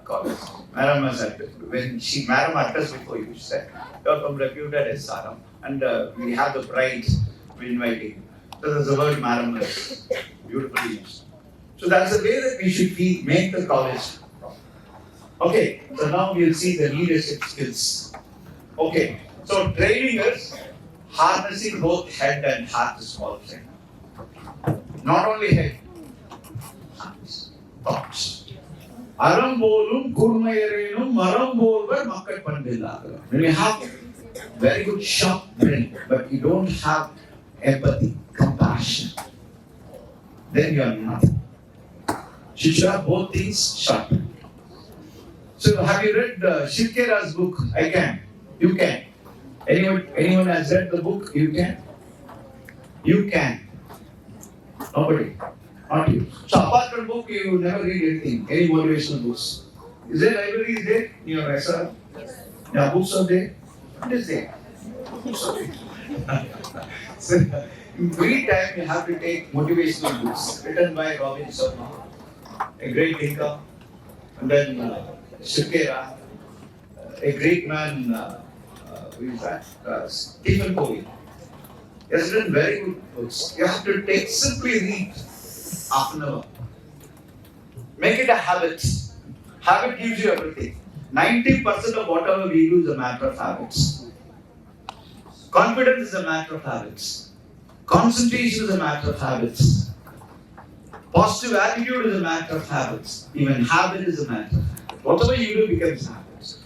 college. Madam has said, Madam address before you said, you are from reputed Srm, and we have the pride to invite you. So there's the word Madam has beautifully used. So that's the way that we should make the college. Okay, so now we'll see the leadership skills. Okay, so training is harnessing both head and heart is small thing. Not only head, thoughts. Arambolum kurmayereenum marambolvar makkal pandillar. When you have very good sharp brain, but you don't have empathy, compassion, then you are nothing. You should have both things sharp. So have you read Shivkera's book? I can. You can. Anyone has read the book? You can. You can. Nobody. Not you. So apart from book, you never read anything. Any motivational books. Is there libraries there in your restaurant? Yes. Yeah, books are there. I'm just saying. So, in free time, you have to take motivational books written by Robin Sharma, a great thinker, and then Shukera, a great man, who is that? Stephen Covey. He has written very good books. You have to take, simply read half an hour. Make it a habit. Habit gives you everything. 90% of whatever we do is a matter of habits. Confidence is a matter of habits. Concentration is a matter of habits. Positive attitude is a matter of habits. Even habit is a matter of habits. Whatever you do becomes habits.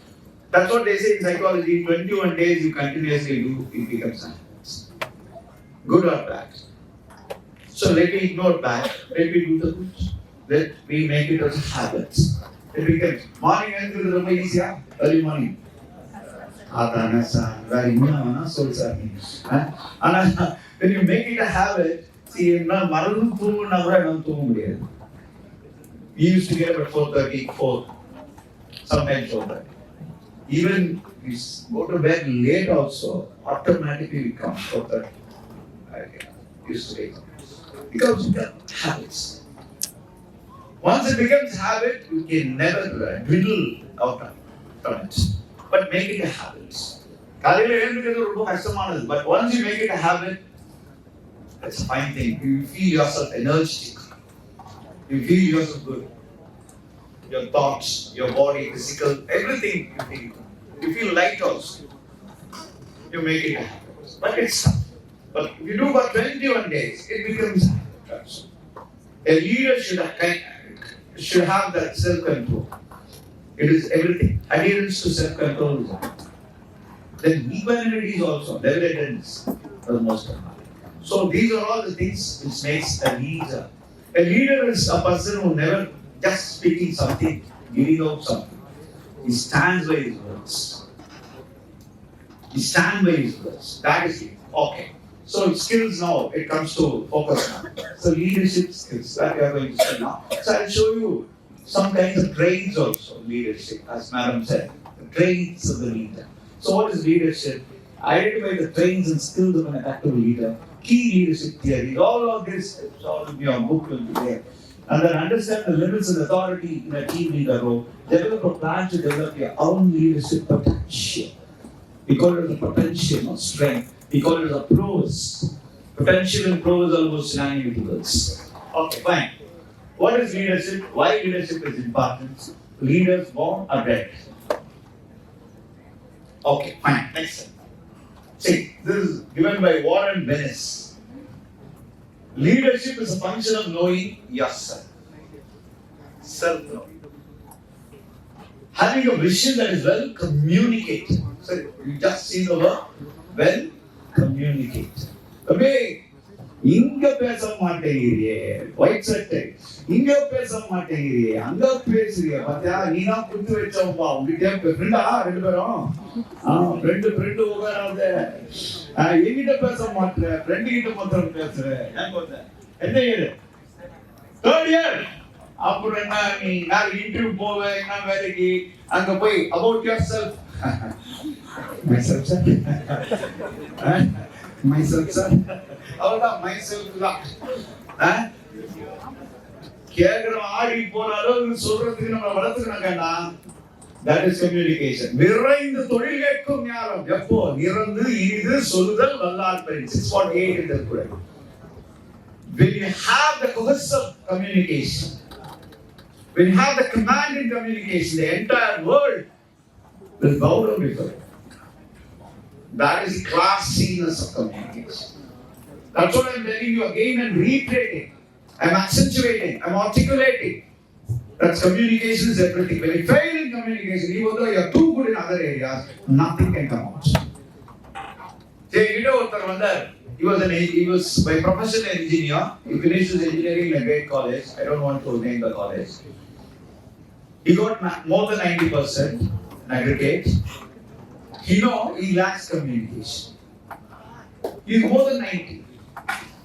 That's what they say in psychology. 21 days you continuously do, it becomes habits. Good or bad. So let me ignore bad. Let me do the good. Let me make it as habits. It becomes morning and ரொம்ப ஈஸியா early morning. அதானே sir வேற என்ன சொல்றாங்க. ஆனா when you make it a habit, see நான் மறந்து தூங்குனா கூட நான் தூங்க முடியாது. We used to get up at 4:30, 4, sometimes 4:30. Even we go to bed late also, automatically we come 4:30. Used to wake up. Because it becomes habits. Once it becomes habit, you can never dwindle out of it. But make it a habit. காலையில எழுந்திருக்கிறது ரொம்ப கஷ்டமானது. But once you make it a habit, that's a fine thing. You feel yourself energetic. You feel yourself good. Your thoughts, your body, physical, everything you feel. You feel light also. You make it a habit. But it's tough. But if you do for 21 days, it becomes a habit. A leader should have that self-control. It is everything. Adherence to self-control. Then equanimity is also evidence for the most part. So these are all the things which makes a leader. A leader is a person who never just speaking something, giving out something. He stands by his words. He stands by his words. That is it. Okay. So skills now, it comes to focus now. So leadership skills that we are going to see now. So I'll show you some kinds of traits also, leadership, as Madam said. The traits of the leader. So what is leadership? Identify the traits and skills of an effective leader. Key leadership theories. All of this, it's all in your book will be there. And then understand the limits and authority in a team leader role. Develop a plan to develop your own leadership potential. We call it the potential, not strength. We call it a prose. Potential and prose are almost synonymous words. Okay, fine. What is leadership? Why leadership is important? Leaders born are bred. Okay, fine. Next. See, this is given by Warren Bennis. Leadership is a function of knowing yourself. Self-knowing. Having a vision that is well communicated. So you just see the word well communicate. அப்படியே இங்க பேச மாட்டேங்கிறியே white சட்டை இங்க பேச மாட்டேங்கிறியே அங்க பேசுறிய பாத்தியா நீ தான் குத்து வச்சவப்பா உங்ககிட்ட ஃப்ரெண்டா ரெண்டு பேரும் ரெண்டு ஃப்ரெண்டு உட்காராத என்கிட்ட பேச மாட்டேற ஃப்ரெண்டு கிட்ட மாத்திரம் பேசுற என்ன இயர் தேர்ட் இயர் அப்புறம் என்ன நீ நான் இன்டர்வியூ போவேன் என்ன வேலைக்கு அங்க போய் about your self myself sir myself sir அவ்வளவுதான் myself தான் கேக்குற ஆடி போனாலும் சொல்றதுக்கு நம்ம வளர்த்துக்கணும்னா that is communication. விரைந்து தொழில் கேட்கும் ஞானம் எப்போ நிறந்து இனிது சொல்லுதல் வல்லார் பயிற்சி. It's what eight in the Quran. When you have the cohesive communication, when you have the commanding communication, the entire world will bow down before it. That is the classiness of communication. That's what I'm telling you again and reiterating. I'm accentuating, I'm articulating. That's communication is everything. When you fail in communication, even though you're too good in other areas, nothing can come out. Say, you know what he was by profession an engineer. He finished his engineering in a great college. I don't want to name the college. He got more than 90% in aggregate. He lacks communication. He's more than 90.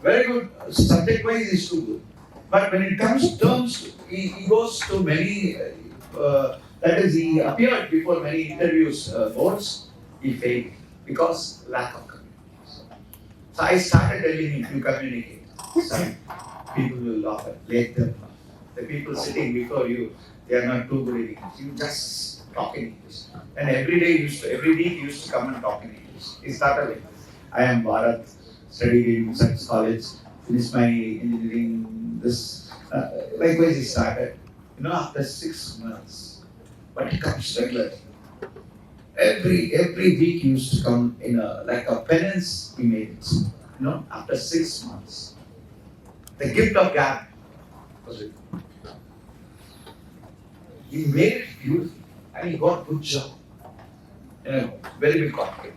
Very good. Subject-wise, he's too good. But when it comes to terms, he goes to many, that is, he appeared before many interviews, boards, he failed. Because lack of communication. So I started telling him, you communicate. Son, people will laugh at, let them laugh. The people sitting before you, they are not too good in English. You just talk in English. And every week he used to come and talk in English. He started like, I am Bharat, studied in such college, finished my engineering, this. Likewise he started, after 6 months. But he comes regularly. Every week he used to come in like a penance he made it. After 6 months. The gift of gab was it. He made it beautiful and he got good job. Very big corporate.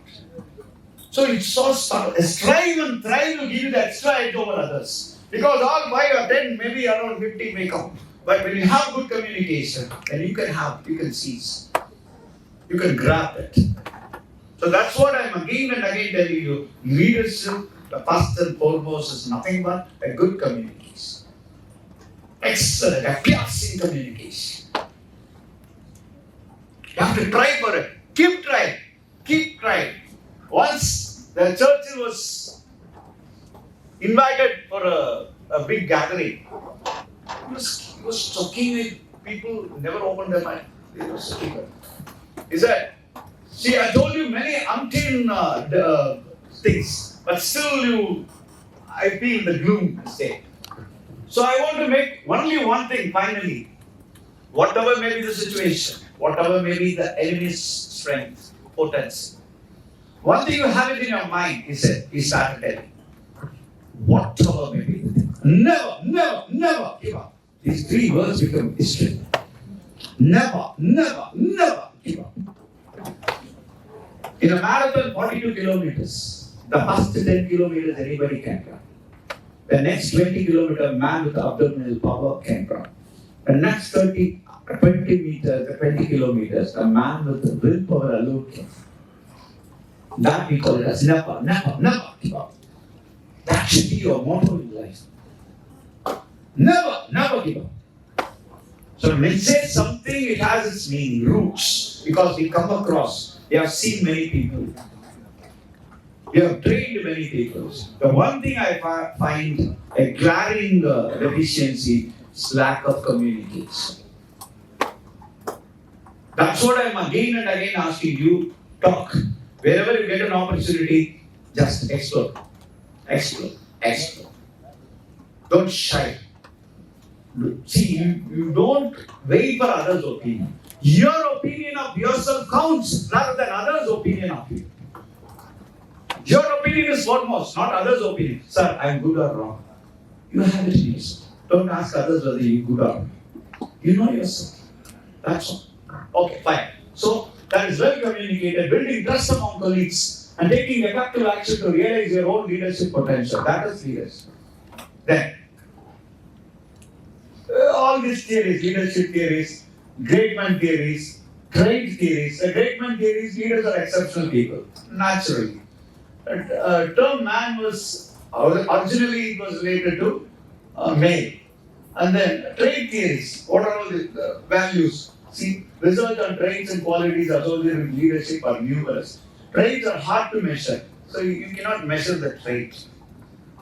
So it's all strive and thrive to give you the extra edge over others. Because all 5 or 10, maybe around 50 may come. But when you have good communication, then you can seize. You can grab it. So that's what I'm again and again telling you. Leadership, the first and foremost, is nothing but a good communication. Excellent, a piercing communication. You have to try for it. Keep trying. Keep trying. Once the Churchill was invited for a big gathering. He was talking with people who never opened their mind. They were speaking. He said, see, I told you many umpteen things, but still I feel the gloom state. So I want to make only one thing finally. Whatever may be the situation, whatever may be the enemy's strength, potency. One thing you have it in your mind, he started telling. Whatever may be the thing. Never give up. These 3 words become history. Never give up. In a marathon, 42 kilometers, the first 10 kilometers anybody can run. The next 20 kilometers, man with abdominal power can run. The next 20 kilometers, the man with the willpower alone can. That we call it as never give up. That should be your motto in life. Never give up. So when we say something, it has its meaning, roots, because we come across, we have seen many people. We have trained many people. The one thing I find a glaring deficiency is lack of communication. That's what I'm again and again asking you, talk. Wherever you get an opportunity, just explore. Don't shy. See, you don't wait for others' opinion. Your opinion of yourself counts rather than others' opinion of you. Your opinion is foremost, not others' opinion. Sir, I'm good or wrong. You have it in yourself. Don't ask others whether you're good or wrong. You know yourself. That's all. Okay, fine. So, that is well communicated, building trust among colleagues, and taking effective action to realize your own leadership potential. That is leadership. Then, all these theories, leadership theories, great man theories, trait theories. The great man theories, leaders are exceptional people, naturally. Term man was, originally it was related to male. And then trait theories, what are all the values? See, research on traits and qualities associated with leadership are numerous. Traits are hard to measure, so you cannot measure the traits.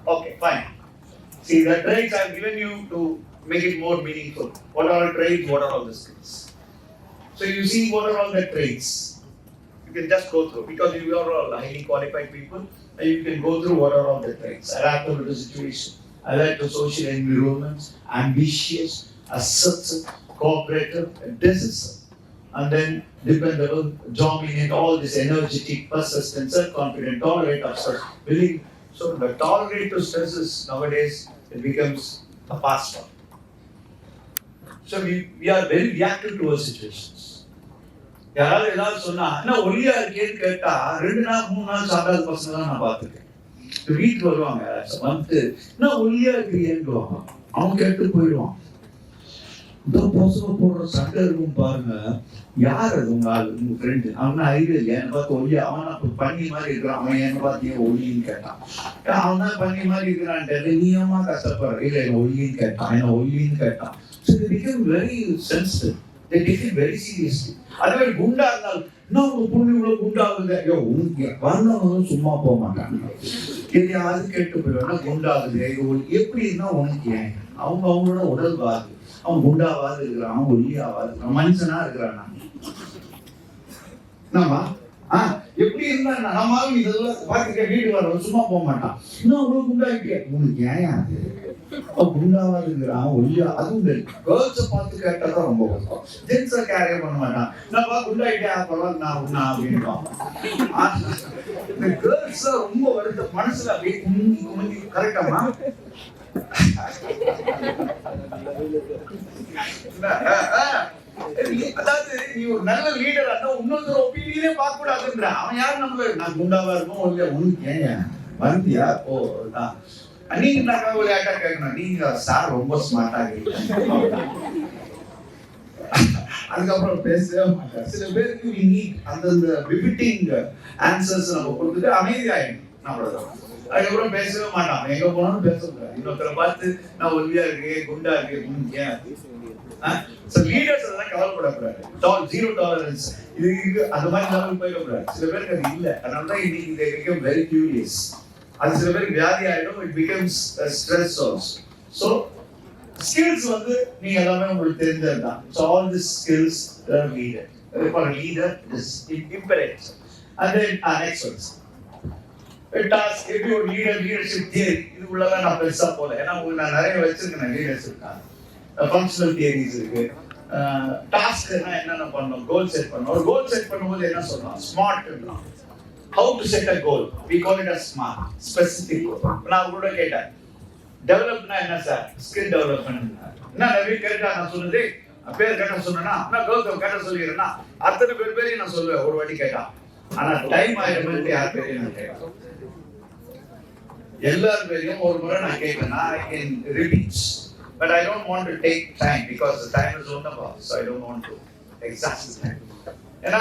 Okay, fine. See, the traits I have given you to make it more meaningful. What are all traits? What are all the skills? So you see, what are all the traits? You can just go through, because you are all highly qualified people, and you can go through what are all the traits. Adaptable to the situation, alert to social environments, ambitious, assertive, cooperative, and decisive. And then dependable, dominant, all this energetic, persistent, self-confident, tolerate of stress, willing. So the tolerate to stress is nowadays, it becomes a past one. So we are very reactive to our situations. யாராவது ஏதாவது சொன்னா என்ன ஒல்லியா இருக்கேன்னு கேட்டா 2 நாள் 3 நாள் சாப்பிடாத பசங்க தான் நான் பார்த்துருக்கேன். வீட்டுக்கு வருவாங்க வந்து என்ன ஒல்லியா இருக்கிறீங்கன்னு அவன் கேட்டு போயிடுவான். இந்த பசங்க போடுற சண்டை இருக்கும் பாருங்க, யார் அது உங்க ஃப்ரெண்டு? அவனா அறிவு இல்லையா? என்ன பார்த்து ஒல்லியா, அவனா பண்ணி மாதிரி இருக்கிறான், அவன் என்ன பார்த்து ஏன் ஒல்லின்னு கேட்டான். அவன் தான் பண்ணி மாதிரி இருக்கிறான்ட்டு நீ ஏமா கஷ்டப்படுற? இல்லை என்ன ஒல்லின்னு கேட்டான், என்ன ஒல்லின்னு கேட்டான். So they become very sensitive. they take it very seriously. அதே மாதிரி குண்டா இருந்தாலும் இன்னும் உங்க பொண்ணு இவ்வளவு குண்டாகுது, ஐயோ உனக்கு வந்தவங்க சும்மா போக மாட்டாங்க, எதையாவது கேட்டு போயிடுவாங்க குண்டாகுது எப்படின்னா உனக்கு ஏன் அவங்களோட உடல் வாது, அவன் குண்டாவாது இருக்கிறான், அவன் ஒல்லியாவாது இருக்கிறான், மனுஷனா இருக்கிறான். என்னம்மா எப்படி இருந்தா நம்மளும் இதெல்லாம் பார்த்துக்க வீடு வர சும்மா போக மாட்டான், இன்னும் அவ்வளவு குண்டாயிட்டே உனக்கு ஏன் அது குண்டாவா இருக்கிறான் ஒல்லியா. அதுவும் கேர்ள்ஸை பார்த்து கேட்டாதான் ரொம்ப கஷ்டம், ஜென்ஸை கேரே பண்ண மாட்டான், என்னப்பா குண்டாயிட்டே பரவாயில்ல நான் உண்ணா அப்படின்வான். இந்த கேர்ள்ஸ் ரொம்ப வருத்த மனசுல அப்படியே கும்பி கும்பி கரெக்டாமா. அதாவது நீ ஒரு நல்ல லீடர் இன்னொருத்தர் ஒப்பீனியனே பார்க்க கூடாதுன்ற. அவன் யாரு நம்ம நான் குண்டாவா இருக்கும் இல்லையா உனக்கு ஏன் வந்தியா ஓ நீங்க நான் ஒரு ஆட்டா கேட்கணும், நீங்க சார் ரொம்ப ஸ்மார்ட்டா இருக்கீங்க. அதுக்கப்புறம் பேசவே மாட்டார். சில பேருக்கு அந்த ரிப்பீட்டிங் ஆன்சர்ஸ் நம்ம கொடுத்துட்டு அமைதியாயிடும் நம்மளதான். அதுக்கப்புறம் பேசவே மாட்டான், எங்க போனாலும் பேச கூடாது. இன்னொருத்தரை பார்த்து நான் ஒல்லியா இருக்கேன் குண்டா இருக்கேன் ஏன் லீடர்ஸ் அதெல்லாம் கவலைப்படக்கூடாது. ஜீரோ டாலரன்ஸ் இது அந்த மாதிரி லெவல் போயிடக்கூடாது. சில பேருக்கு அது இல்லை, அதனாலதான் இன்னைக்கு they become very curious. அது சில பேருக்கு வியாதி ஆயிடும், it becomes stress also. So skills வந்து நீங்க எல்லாமே உங்களுக்கு தெரிஞ்சதுதான். So all these skills are needed. For a leader it is imperative. And then next one task. எப்படி ஒரு leadership theory இது உள்ளதான் நான் பெருசா போல, ஏன்னா உங்களுக்கு நான் நிறைய வச்சிருக்கேன் leadership ஃபங்க்ஷனல் தியரிஸ் இருக்கு. டாஸ்க்னா என்னென்ன பண்ணணும், கோல் செட் பண்ணணும். ஒரு கோல் செட் பண்ணும்போது என்ன சொல்லலாம், smart. How to set a goal, we call it as smart specific goal. நான் உங்களோட கேட்டேன் டெவலப்னா என்ன சார், ஸ்கில் டெவலப்மெண்ட். என்ன நிறைய கேட்டா நான் சொன்னது பேர் கேட்ட சொன்னா நான் கௌதம் கேட்ட சொல்லிடுறேன்னா அத்தனை பேரையும் நான் சொல்லுவேன் ஒரு வாட்டி கேட்டா. ஆனா டைம் ஆயிரம் யார் பேரையும் நான் கேட்கலாம், எல்லார் பேரையும் ஒரு முறை நான் கேட்கறேன்னா I can repeat. But I don't want to take time because the time is on the ball, so I don't want to exhaust the time. ஏன்னா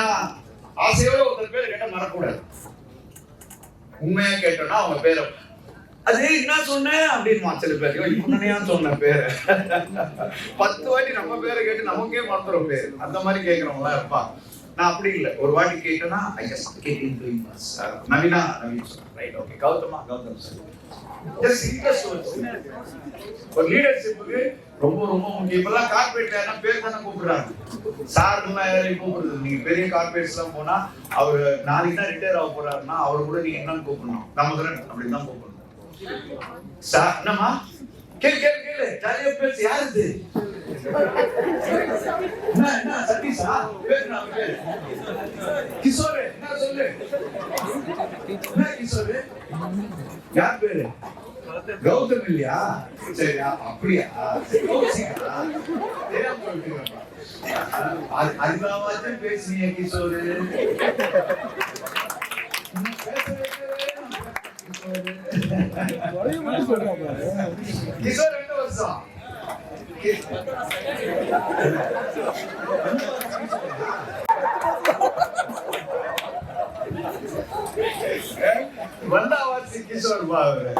ஆசையோட ஒருத்தர் பேர் கேட்ட மறக்கூடாது. உண்மையா கேட்டோம்னா அவங்க பேரை அதே என்ன சொன்னேன் அப்படின்னு சில பேர் இவனையா சொன்ன பேரு 10 வாட்டி நம்ம பேரை கேட்டு நமக்கே மறந்துடும் பேரு. அந்த மாதிரி கேட்கிறவங்களா இருப்பா. நான் அப்படி இல்லை, ஒரு வாட்டி கேட்டேன்னா I just get into it. Naveena right okay Gautham sir just interest ஒரு லீடர்ஷிப்புக்கு ரொம்ப ரொம்ப முக்கியம். இப்பெல்லாம் கார்பரேட்ல என்ன பேர் தானே கூப்பிடுறாங்க, சார்லாம் யாரையும் கூப்பிடுறது. நீங்க பெரிய கார்பரேட்ஸ் எல்லாம் போனா அவரு நாளைக்கு தான் ரிட்டையர் ஆக போறாருன்னா அவரு கூட நீங்க என்னன்னு கூப்பிடணும், நமக்கு அப்படின்னு தான் கூப்பிடணும். சார் என்னமா கேளு ஜாலியா பேசு, யாரு இது என்ன சதீஷா பேரு, நான் பேரு கிஷோரு, என்ன சொல்லு என்ன கிஷோரு, யார் பேரு கௌதம் இல்லையா, சரி அப்படியா அதுவாச்சும் பேசுறீங்க கிஷோரு. கிஷோர் 2 வருஷம் வந்தாவாசி கிஷோர் பாரு.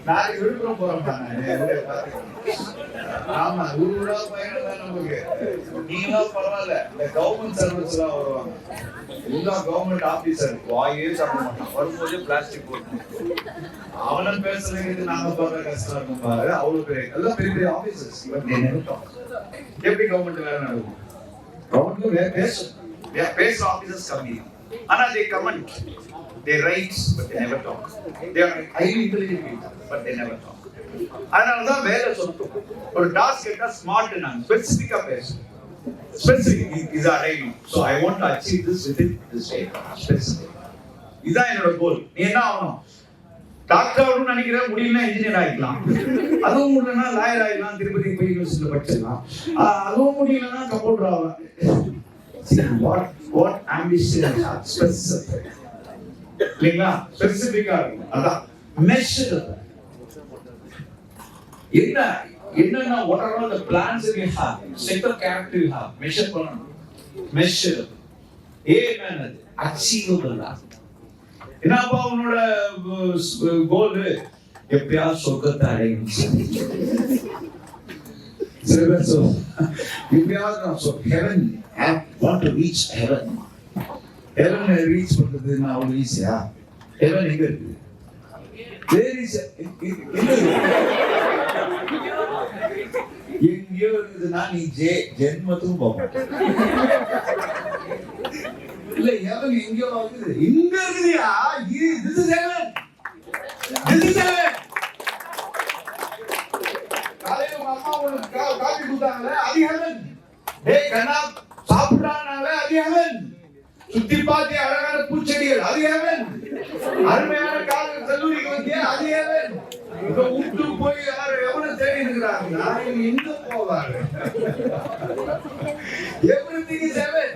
நாளைக்கு விழுப்புரம் போறோம். ஆமா ஊரா பையன் தான் நமக்கு. நீங்களா பரவாயில்ல, இந்த கவர்மெண்ட் சர்வீஸ் எல்லாம் வருவாங்க, எல்லா கவர்மெண்ட் ஆபீசர் வாயே சாப்பிட மாட்டான், வரும்போது பிளாஸ்டிக் போட்டு அவனும் பேசுறதுக்கு நாங்க பாக்குற கஷ்டம் இருக்கும் பாரு. அவ்வளவு பெரிய எல்லாம் பெரிய பெரிய ஆபீசர்ஸ் எப்படி கவர்மெண்ட் வேலை நடக்கும், கவர்மெண்ட் வேற பேசுற ஆபீசர்ஸ் கம்மி. ஆனா they comment, they write but they never talk. They are highly intelligent people but they never talk. அதனாலதான் வேலை சொல்றோம். ஒரு டாஸ்க் கேட்டா ஸ்மார்ட் நான் ஸ்பெசிபிக்கா பேசணும். ஸ்பெசிபிக் இஸ் அடையணும். So I want to achieve this within this day. Specific. இதான் என்னோட கோல். நீ என்ன ஆகணும், டாக்டர் ஆகணும்னு நினைக்கிறேன், முடியலன்னா இன்ஜினியர் ஆகிக்கலாம், அதுவும் முடியலன்னா லாயர் ஆகிக்கலாம், திருப்பதி போய் யூனிவர்சிட்டியில படிச்சிடலாம், அதுவும் முடியலன்னா கம்ப்யூட்டர் ஆகலாம். What ambition I have, specific. இல்லைங்களா, ஸ்பெசிபிக்கா இருக்கும். அதான் measurable. என்னன்னா what are all the plans that you have, set of character you have, measure பண்ணணும். measurable. என்னது achievable. என்னப்பா உன்னோட கோல், எப்படியாவது சொர்க்கத்தை அடையணும். So, if we are not so heaven, want to reach heaven. Heaven reach பண்றது நான் அவ்வளவு ஈஸியா? Heaven எங்க இருக்கு? There is எங்கேயோ இருக்குதுன்னா நீ ஜென்மத்தும் போக மாட்டேன். இல்ல heaven எங்கேயோ இருக்குது. இங்க இருக்குதுயா. This is heaven. This is heaven. காலையில உங்க அம்மா உனக்கு காபி கொடுத்தாங்களே அது ஹெவன். டேய் கண்ணா சாப்பிடுறாங்களே அது ஹெவன். சுத்தி பார்த்து அழகான பூச்செடிகள் அது ஹெவன். அருமையான காதல் கல்லூரிக்கு வந்தியா அது ஹெவன். இப்ப விட்டு போய் யாரு எவனை தேடி இருக்கிறாங்கன்னா இவங்க எங்க போவாங்க? Everything is heaven.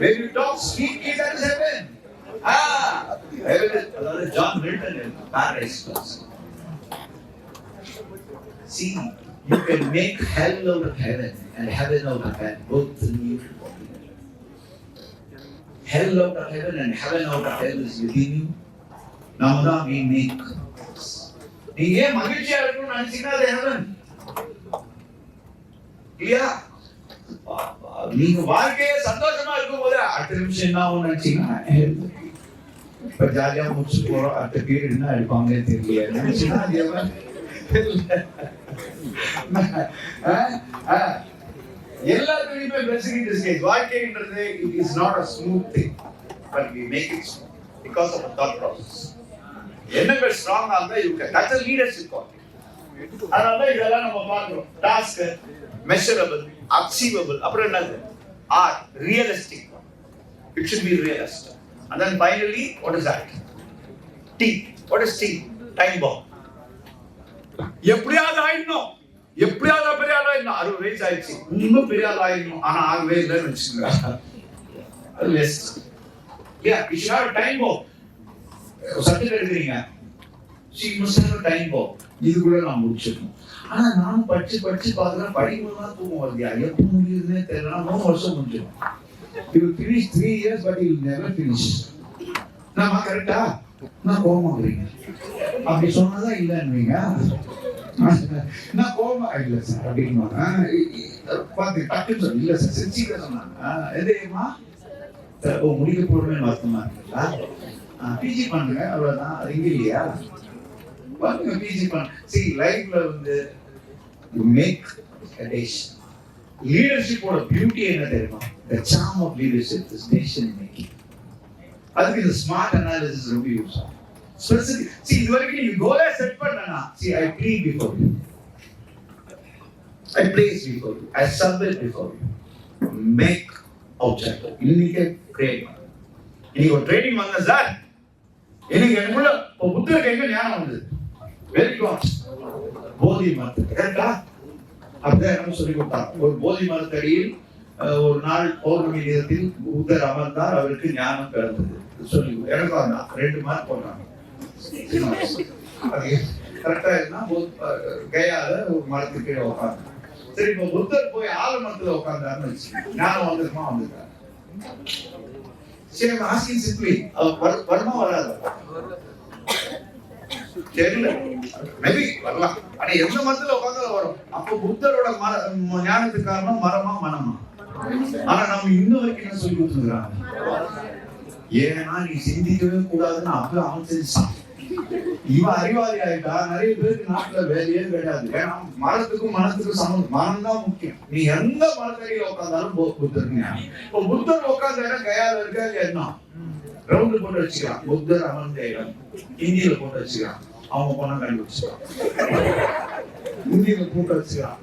When you talk sweetly, that is heaven. Heaven is அதாவது John Milton in Paradise Lost. See, you can make hell out of heaven and heaven out of hell, both in you. Hell out of heaven and heaven out of hell is within you. Now we make. நீங்க ஏன் மகிழ்ச்சியா இருக்கணும்னு நினைச்சீங்கன்னா அது heaven. இல்லையா? நீங்க வாழ்க்கையே சந்தோஷமா இருக்கும் போது அடுத்த நிமிஷம் என்ன ஆகும் நினைச்சீங்கன்னா hell. இப்ப ஜாலியா முடிச்சு போறோம் அடுத்த பீரியட் என்ன எடுப்பாங்க தெரியல நினைச்சீங்கன்னா அது heaven. எல்லாத்துலயுமே blessing in disguise. வாழ்க்கைன்றது it is not a smooth thing, but we make it smooth because of the thought process. என்னங்க strong ஆகுதா you can. That's a leadership quality. அதனால இதெல்லாம் நம்ம பார்க்கிறோம். Task, measurable, achievable, அப்புறம் என்னது? Art, realistic. It should be realistic. And then finally, what is that? T. What is T? Time bomb. எப்படியாவது ஆயிடணும், எப்படியாவது பெரிய ஆள் ஆயிடணும். 60 வயசு ஆயிடுச்சு இன்னும் பெரிய ஆள் ஆயிடணும், ஆனா ஆகவே இல்லைன்னு வச்சுக்கோங்க. You should have a time bomb. Certificate எடுக்கிறீங்க, she must have a time bomb. இதுக்குள்ள நான் முடிச்சிடணும். ஆனா நான் படிச்சு பார்க்குறேன், படிக்கும்போதுதான் தூக்கம் வருதியா, எப்போ முடியுதுன்னே தெரியல. 3 வருஷம் முடிஞ்சிடும். You will finish 3 years, but you will never finish. நான் கரெக்டா? நான் கோவமாக்குறீங்க. அப்படி சொன்னதான் இல்லைன்னுவீங்க. நான் கோவமா இல்லை சார் அப்படின்னு பார்த்து டக்குன்னு சொல்லி இல்லை சார் சிரிச்சிக்க சொன்னாங்க. எதையுமா முடிக்க போடுவேன்னு வருத்தமா இருக்குங்களா? பிஜி பண்ணுங்க அவ்வளவுதான். அது இங்க இல்லையா? பண்ணுங்க பிஜி பண்ண. See, லைஃப்ல வந்து you make a decision. லீடர்ஷிப்போட பியூட்டி என்ன தெரியுமா? The charm of leadership is decision making. அதுக்கு இந்த ஸ்மார்ட் அனாலிசிஸ் ரொம்ப யூஸ் ஆகும். ஸ்பெசிபிக். See, இது வரைக்கும் நீங்க கோலை செட் பண்ணனா, see, I plead before you, I place before you, I submit before you, make objective. இன்னைக்கு கிரியேட் பண்ணு. இன்னைக்கு ஒரு ட்ரைனிங் வாங்க சார், இன்னைக்கு எனக்குள்ள இப்போ புத்தருக்கு எங்க ஞானம் வந்தது? Very good. போதி மரத்து கரெக்டா? அப்படிதான் என்ன சொல்லி கொடுத்தாங்க. ஒரு போதி மரத்தடியில் ஒரு நாள் பௌர்ணமி நேரத்தில் புத்தர் அமர்ந்தார், அவருக்கு ஞானம் பிறந்தது சொல்லி எனக்கு வந்தா 2 மார்க் போடுறாங்க. அது கரெக்டா இருந்தா கயால ஒரு மரத்துக்கு கீழே உட்காந்து. சரி, இப்போ புத்தர் போய் ஆலமரத்துல உட்கார்ந்தாருன்னு வச்சு ஞானம் வந்துருமா? வந்துருக்காரு. சரி, ஆஸ்கிங் சிம்பிளி, வருமா வராது? தெரியல, மேபி வரலாம். ஆனா எந்த மரத்துல உட்கார்ந்தா வரும். அப்போ புத்தரோட ஞானத்துக்கு காரணம் மரமா மனமா? ஆனா நம்ம இன்னும் வரைக்கும் என்ன சொல்லி கொடுத்துருக்காங்க? ஏன்னா நீ சிந்திக்கவே கூடாதுன்னு அப்ப அவன் செஞ்சான். இவன் அறிவாளி ஆயிட்டா. நிறைய பேருக்கு நாட்டுல வேலையே கிடையாது. ஏன்னா மரத்துக்கும் மனத்துக்கும் சம்பந்தம். மனம் தான் முக்கியம். நீ எந்த மரத்தடியில உட்கார்ந்தாலும் புத்தருக்கு ஞானம். இப்போ புத்தர் உட்கார்ந்த இடம் கயால இருக்க என்ன ரவுண்டு போட்டு வச்சுக்கலாம். புத்தர் அமர்ந்த இடம் இந்தியில போட்டு வச்சுக்கலாம். அவங்க பணம் கண்டுபிடிச்சுக்கலாம். இந்தியில போட்டு வச்சுக்கலாம்.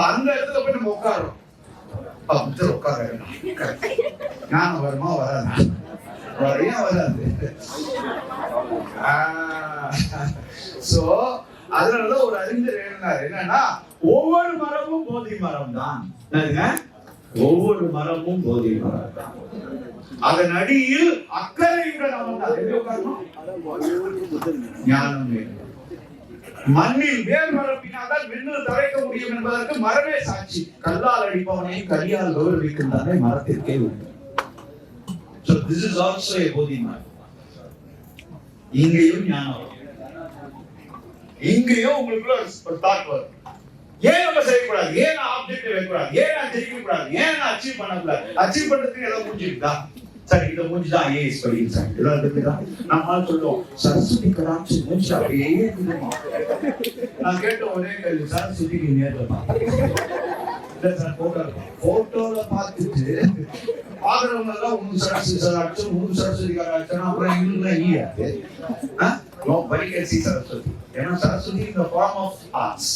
அந்த இடத்துல போய் நம்ம உட்காரோம். புத்தர் உட்கார ஞானம் வருமா? வராது. வரையா வராது. சோ அதனாலதான் ஒரு அறிஞர் எழுதினார், என்னன்னா ஒவ்வொரு மரமும் போதி மரம் தான். ஒவ்வொரு மரமும் போதி மரம் தான். அதன் அடியில் அக்கறையுடன் அமர்ந்தார். எப்படி உட்காரணும்? ஞானம் வேண்டும். மண்ணில் வேர் பரப்பினால்தான் விண்ணில் தழைக்க முடியும் என்பதற்கு மரமே சாட்சி. கல்லால் அடிப்பவனையும் கரியால் கௌரவிக்கும் தானே மரத்திற்கே உண்டு. So this is also a bodhi mark. இங்கேயும் ஞானம், இங்கேயும் உங்களுக்குள்ள ஒரு தாட் வரும். ஏன் நம்ம செய்யக்கூடாது? ஏன் நான் ஆப்ஜெக்ட் வைக்கக்கூடாது? ஏன் நான் ஜெயிக்கக்கூடாது? ஏன் நான் அச்சீவ் பண்ணக்கூடாது? அச்சீவ் பண்றதுக்கு ஏதாவது முடிஞ்சுக்கிட்டா சரி, இதை முடிஞ்சுதான் ஐஏஎஸ் படிக்கிறேன் இதெல்லாம் இருக்குதான். நம்ம சொல்லுவோம் சரஸ்வதி கடாட்சி முடிச்சு அப்படியே இருக்குதுமா. நான் கேட்ட ஒரே கேள்வி, சரஸ்வதிக்கு நேரில் பார்த்தேன் போட்டோல பார்த்துட்டு பாக்குறவங்க எல்லாம் உங்க சரஸ்வதி கடாட்சி உங்க சரஸ்வதி கடாட்சி அப்புறம் எங்களுக்கு ஈயாது படிக்கசி சரஸ்வதி. ஏன்னா சரஸ்வதி இந்த ஃபார்ம் ஆஃப் ஆர்ட்ஸ்.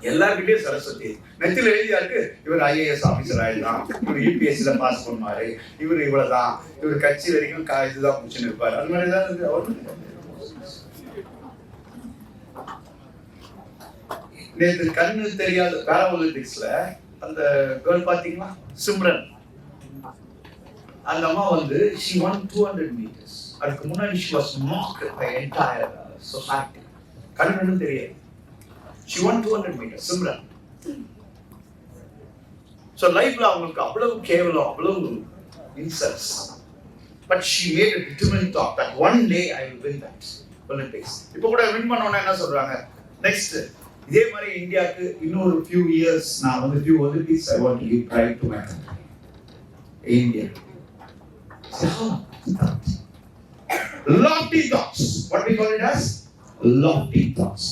எல்லாருக்கிட்டையும் சரஸ்வதி நெத்தில எழுதியா இருக்கு. இவர் ஐஏஎஸ் ஆபீசர் ஆயிடலாம், இவர் யூபிஎஸ்சில பாஸ் பண்ணுவாரு, இவர் இவ்வளவுதான், இவர் கட்சி வரைக்கும் இதுதான் முடிச்சுன்னு இருப்பாரு. அது மாதிரி தான் இருக்கு. அவரு நேற்று கண்ணு தெரியாத பேரா ஒலிம்பிக்ஸ்ல அந்த கேர்ள் பாத்தீங்களா, சிம்ரன். அந்த அம்மா வந்து she won 200 meters. அதுக்கு முன்னாடி she was mocked by entire society. கண்ணு தெரியாது. She won 200 meters, Simran. So life la avங்களுக்கு அவ்வளவு கேவலம், அவ்வளவு insults. But she made a determined thought that one day I will win that Olympics. இப்போ கூட win பண்ணோம்னா என்ன சொல்றாங்க? நெக்ஸ்ட் இதே மாதிரி இந்தியாக்கு இன்னொரு few years நான் வந்து few Olympics I want to give pride to my country. India. Lofty thoughts. What we call it as? Lofty thoughts.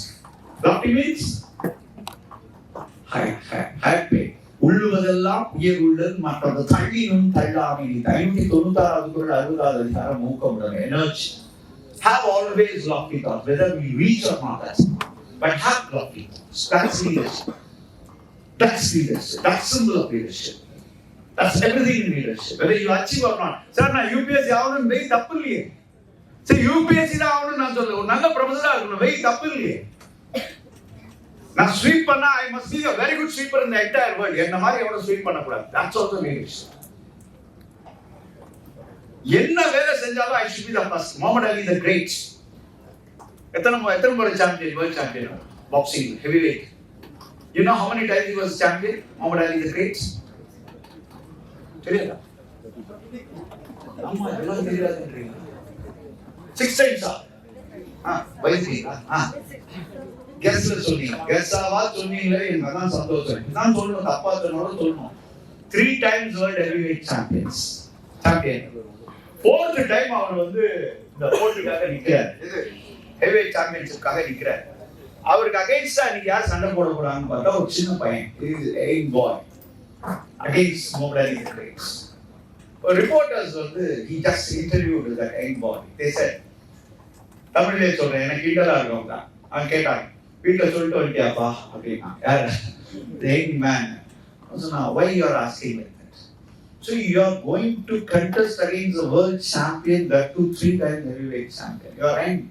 Lofty means high. உள்ளுவதெல்லாம் உயர்வுள்ளது மற்றது தள்ளினும் தள்ளாமை. 596வது குறள் 60வது அதிகாரம் மூக்கமுடன் energy. Have always lofty thoughts, whether we reach or not. But have lofty thoughts. That's leadership. That's leadership. That's symbol of leadership. That's everything in leadership. Whether you achieve or not. Sir, நான் UPSC ஆகணும் வெய் தப்பு இல்லையே. சரி UPSC தான் ஆகணும் நான் சொல்ல ஒரு நல்ல ப்ரொஃபஸரா இருக்கணும் வெய் தப்பு இல்லையே. நான் ஸ்வீப் பண்ணா I must be a very good sweeper in the entire world. என்ன மாதிரி எவனும் ஸ்வீப் பண்ணக்கூடாது. That's also leadership. என்ன வேலை செஞ்சாலும் I should be the first. Muhammad Ali the great. எத்தனை முறை champion, world champion boxing heavyweight. You know how many times he was champion? Muhammad Ali the great. தெரியுதா? ஆமா இதெல்லாம் தெரியாதுன்றீங்க. 6 times வயசுங்களா? கெஸ்ட்ல சொன்னீங்க. கெஸ்டாவா சொன்னீங்களே எனக்கு தான் சந்தோஷம். நான் சொல்லணும் தப்பா சொன்னாலும் சொல்லணும். 3 times world heavyweight champion. 4th time அவர் வந்து இந்த போட்டிக்காக நிக்கிறார். இது heavyweight championshipகாக நிக்கிறார். அவருக்கு அகைன்ஸ்டா இன்னைக்கு யார் சண்டை போட போறாங்கன்னு பார்த்தா ஒரு சின்ன பையன். இது Ain bye against Muhammad Ali the Great. Reporters வந்து he just interviewed that young boy. They said தமிழ்ல சொல்றேன் எனக்கு கிண்டலா இருக்கும் தான். அவன் கேட்டான் வீட்டுல சொல்லிட்டு வந்துட்டியாப்பா அப்படின்னா யார் the young man சொன்னா why you are asking like that? So you are going to contest against the world champion, that too 3 times heavyweight champion. Your rank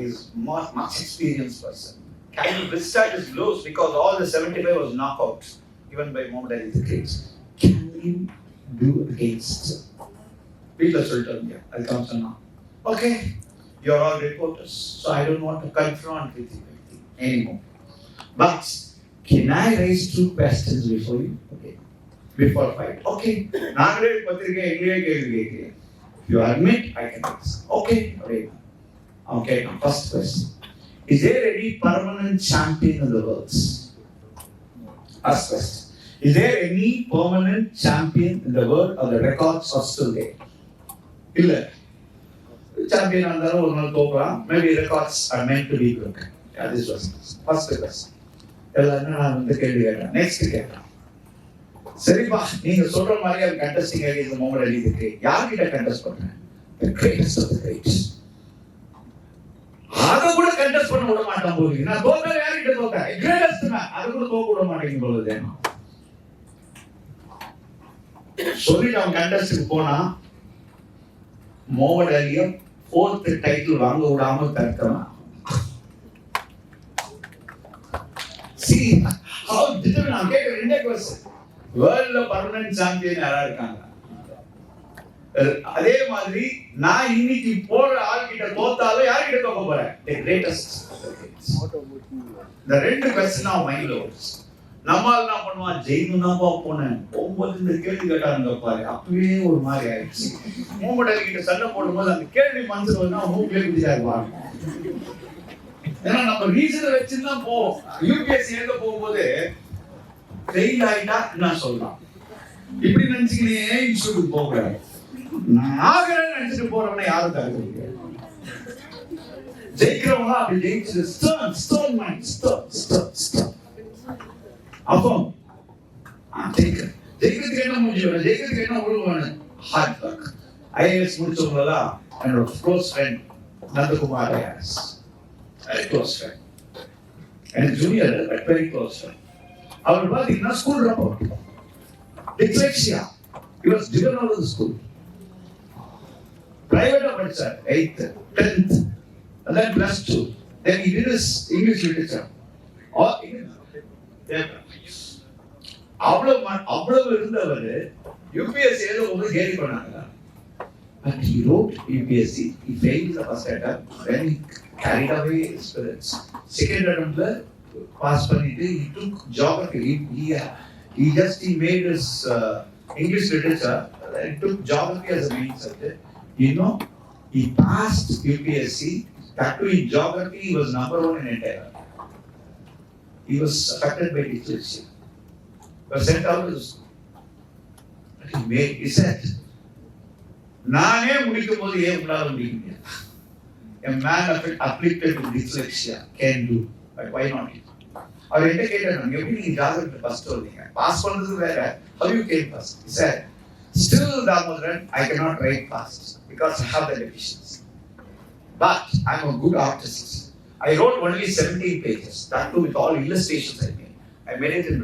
is much experienced person. Can you withstand his blows? Because all the 75 was knockouts given by Muhammad Ali the Great. Can you do against people சொல்லிட்டாங்க. அது காமிச்சனா okay, you are all reporters, so I don't want to confront with you anymore, but can I raise 2 questions before you? Okay, before fight. Okay, நாங்களே பத்திரிக்கை எங்கேயே கேள்வி கேட்கிறேன். You admit I can ask. Okay, now first question, is there any permanent champion in the world? Ask question. Is there any permanent champion in the world, or the records are still there? இல்ல champion இருந்தாலும் ஒரு நாள் தோக்கலாம். Maybe records are meant to be broken. Yeah, this was first question. எல்லாரும் நான் வந்து கேள்வி கேட்டேன். Next கேட்டேன். சரிப்பா நீங்க சொல்ற மாதிரி அது contesting against Muhammad Ali the Great. யார்கிட்ட கண்டெஸ்ட் பண்றேன்? The greatest of the greats. அத கூட கண்டெஸ்ட் பண்ண விட மாட்டான் போறீங்க. நான் தோத்தா யார்கிட்ட தோத்தேன்? Greatest man. அத கூட தோக்க விட மாட்டேங்க போலுதே. சொல்லிட்டு அவன் கண்டெஸ்டுக்கு போனா முகமது அலியை 4th டைட்டில் வாங்க விடாம தடுத்தவன். See how determined. நான் கேட்கிற ரெண்டே கொஸ்டின். வேர்ல்ட்ல பர்மனன்ட் சாம்பியன் யாரா இருக்காங்க? அதே மாதிரி நான் இன்னைக்கு போற ஆள் கிட்ட தோத்தாலும் யார்கிட்ட தோக்க போறேன்? The greatest. இந்த ரெண்டு கொஸ்டின் நான் மைண்ட்ல வருது. நம்மால் என்ன பண்ணுவான்? ஜெயிலுனாப்பா போனேன் போகும்போது இந்த கேள்வி கேட்டாருங்க பாரு, அப்பவே ஒரு மாதிரி ஆயிடுச்சு. முகமது அலி கிட்ட சண்டை போடும்போது அந்த கேள்வி மனசுல வந்து அவன் மூக்கிலே குதிச்சா இருப்பான். ஏன்னா நம்ம ரீசன் வச்சுதான் போவோம். யூபிஎஸ்சி எழுத போகும்போது ஃபெயில் ஆயிட்டா நான் சொல்லலாம், இப்படி நினைச்சுக்கினே இன்ஸ்டியூட் போகக்கூடாது. நான் ஆகிறேன்னு நினைச்சிட்டு போறவனை யாரும் தடுக்க முடியாது. ஜெயிக்கிறவங்க அப்படி ஜெயிச்சு ஸ்டர்ன் மைண்ட் ஸ்டர்ன் அப்போ ஜெயிக்கிறதுக்கு என்ன முடியும், ஜெயிக்கிறதுக்கு என்ன உருவானு ஹார்ட் ஒர்க். ஐஏஎஸ் முடிச்சவங்களா என்னோட close friend Nandakumar IAS, very close friend, எனக்கு junior but very close friend. அவர் பார்த்தீங்கன்னா school drop out, dyslexia, he was driven out of the school. Private படிச்சார் 8th 10th and then +2, then he did his English literature or அவ்வளவு இருந்தவர் UPSC எழுதும்போது கேலி பண்ணாங்க. But he wrote UPSC, he failed the first attempt, then he carried away his spirits. Second attempt pass பண்ணிட்டு he took geography, he made his English literature, he took geography as a main subject. You know, he passed UPSC, that too in geography he was number 1 in India. He was affected by dyslexia, was sent out of the school. But he said, நானே முடிக்கும் போது ஏன் உங்களால முடிக்க முடியாது? A man afflicted with dyslexia can do, but why not you? அவர் என்ன கேட்டாங்க, எப்படி நீங்க ஜாதகத்தை ஃபர்ஸ்ட் வந்தீங்க, பாஸ் பண்றது வேற, how you came first? He said, still Damodaran, I cannot write fast because I have the deficiency, but I'm a good artist. I wrote only 17 pages, that too with all illustrations I made. I made it in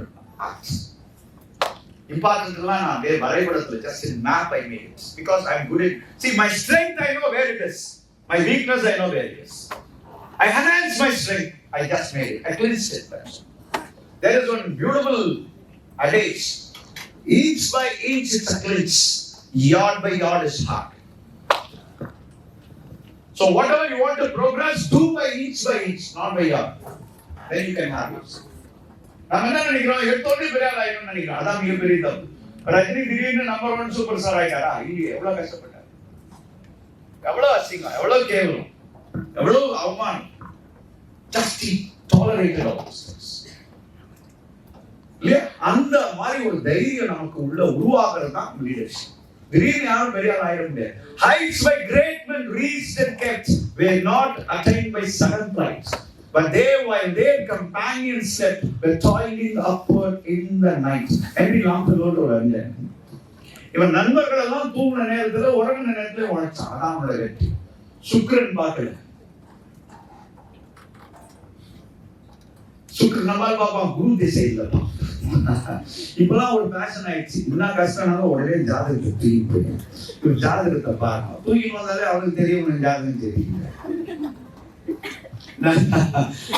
arts. Important லாம் நான் அப்படியே வரைபடத்துல just in map I made it because I'm good at, see my strength I know where it is, my weakness I know where it is. I enhance my strength, I just made it, I cleansed it. There is one beautiful adage, inch by inch it's a clinch, yard by yard is hard. So whatever you want to progress, do by inch, not by yard, then you can have it. நம்ம என்ன நினைக்கிறோம், எடுத்தோடனே பெரிய ஆள் ஆயிடும்னு நினைக்கிறோம், அதான் மிகப்பெரிய தப்பு. ரஜினி திடீர்னு நம்பர் 1 சூப்பர் ஸ்டார் ஆயிட்டாரா? இல்லையே, எவ்வளவு கஷ்டப்பட்டார், எவ்வளவு அசிங்கம், எவ்வளவு கேவலம், எவ்வளவு அவமானம். Just he tolerated all those things. இல்லையா? அந்த மாதிரி ஒரு தைரியம் நமக்கு உள்ள உருவாகிறது தான் லீடர்ஷிப். திடீர்னு யாரும் பெரிய ஆள் ஆயிட முடியாது. Heights by great men reached and kept were not attained by sudden flights, but they, while their companions slept, were toiling upward in the night. Henry Longfellow வந்து இவன் நண்பர்கள் எல்லாம் தூங்கின நேரத்துல உறங்கின நேரத்துல உழைச்சான், அதான் அவனோட வெற்றி. சுக்கிரன் பார்க்கல, சுக்கிரன் நம்மால் பார்ப்பான், குரு திசை இல்லப்பா. இப்பெல்லாம் ஒரு பேஷன் ஆயிடுச்சு, என்ன கஷ்டம்னாலும் உடனே ஜாதகத்தை தூக்கி போய் ஜாதகத்தை பாருங்க, தூக்கி வந்தாலே அவனுக்கு தெரியும் ஜாதகம் தெரியல.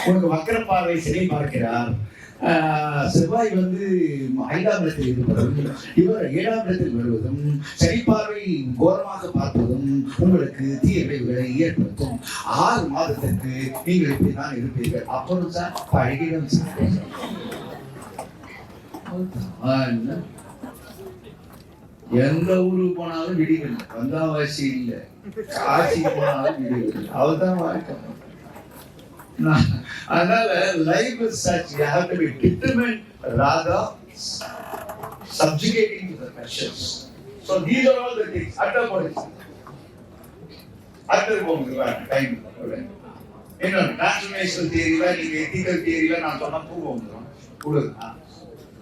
உனக்கு வக்கர பார்வை சரி பார்க்கிறார், செவ்வாய் வந்து 5ஆம் இடத்தில் இருப்பதும் இவர் 7ஆம் இடத்தில் வருவதும் சரி பார்வை கோரமாக பார்ப்பதும் உங்களுக்கு தீய விளைவுகளை ஏற்படுத்தும். 6 மாதத்திற்கு நீங்கள் இப்படிதான் இருப்பீர்கள். அப்புறம் சார் பழகிடும் எந்த ஊருக்கு போனாலும் விடிவில்லை, வந்தாவாசி இல்லை, காட்சிக்கு போனாலும் விடிவில்லை, அவர்தான் வாழ்க்கை. அதனால life is such, you have to be determined rather subjugating to the pressures. So these are all the things. Atta policy, atta போங்க டைம் என்ன transformational theory ல நீங்க ethical theory ல நான் சொன்ன தூங்க வந்துரும் கொடுங்க.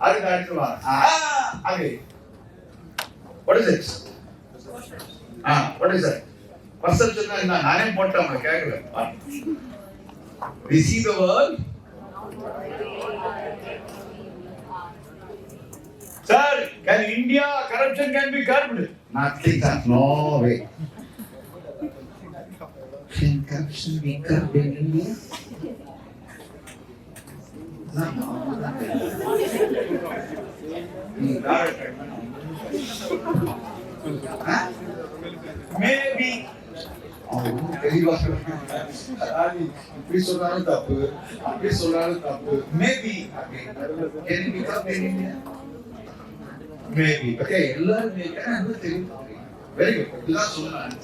அதுக்கு அடுத்து வா அங்கே what is it? What is that? perception என்ன நானே போட்டேன் கேட்கல. We see the world. Sir, can India corruption can be curbed? Nothing, sir. No way. Can corruption be curbed in India? No. Maybe. இப்படி சொன்னாலும் தப்பு, அப்படி சொன்னாலும் தப்பு. Maybe can it become in India? Maybe. Okay, எல்லாரும் தெரியும். Very good. இதெல்லாம் சொல்லலாம்.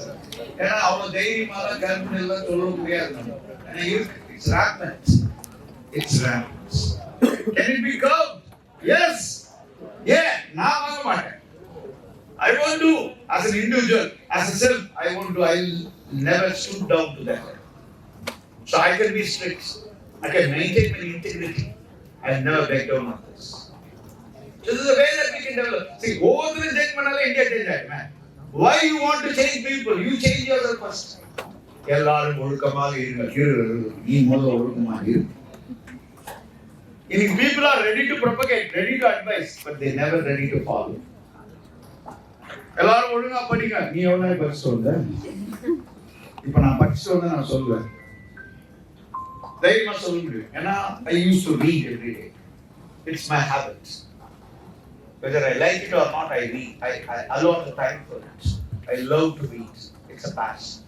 ஏன்னா அவ்வளவு தைரியமாலாம் கருத்து எல்லாம் சொல்ல முடியாது. ஏன்னா It's rampant. It's rampant. Can it be curbed? Yes. Yeah. Now I won't do as an individual, as a self. I won't do. I'll never stoop down to that. So I can be strict. I can maintain my integrity. I'll never back down on this. So this is a way that we can develop. See, over the change manala India change that man. Why you want to change people? You change yourself first. எல்லாரும் ஒழுக்கமாக இருங்க. நீ முதல்ல ஒழுக்கமாக இரு. If people are ready to propagate, ready to advise, but they never ready to follow. எல்லாரும் ஒழுங்கா படிங்க. நீ எவ்வளவு படிச்சு சொல்ற? இப்ப நான் படிச்சு சொல்றேன் நான் சொல்லுவேன். தைரியமா சொல்ல முடியும். ஏன்னா I used to read every day. It's my habit. Whether I like it or not, I read. I allot the time for it. I love to read. It's a passion.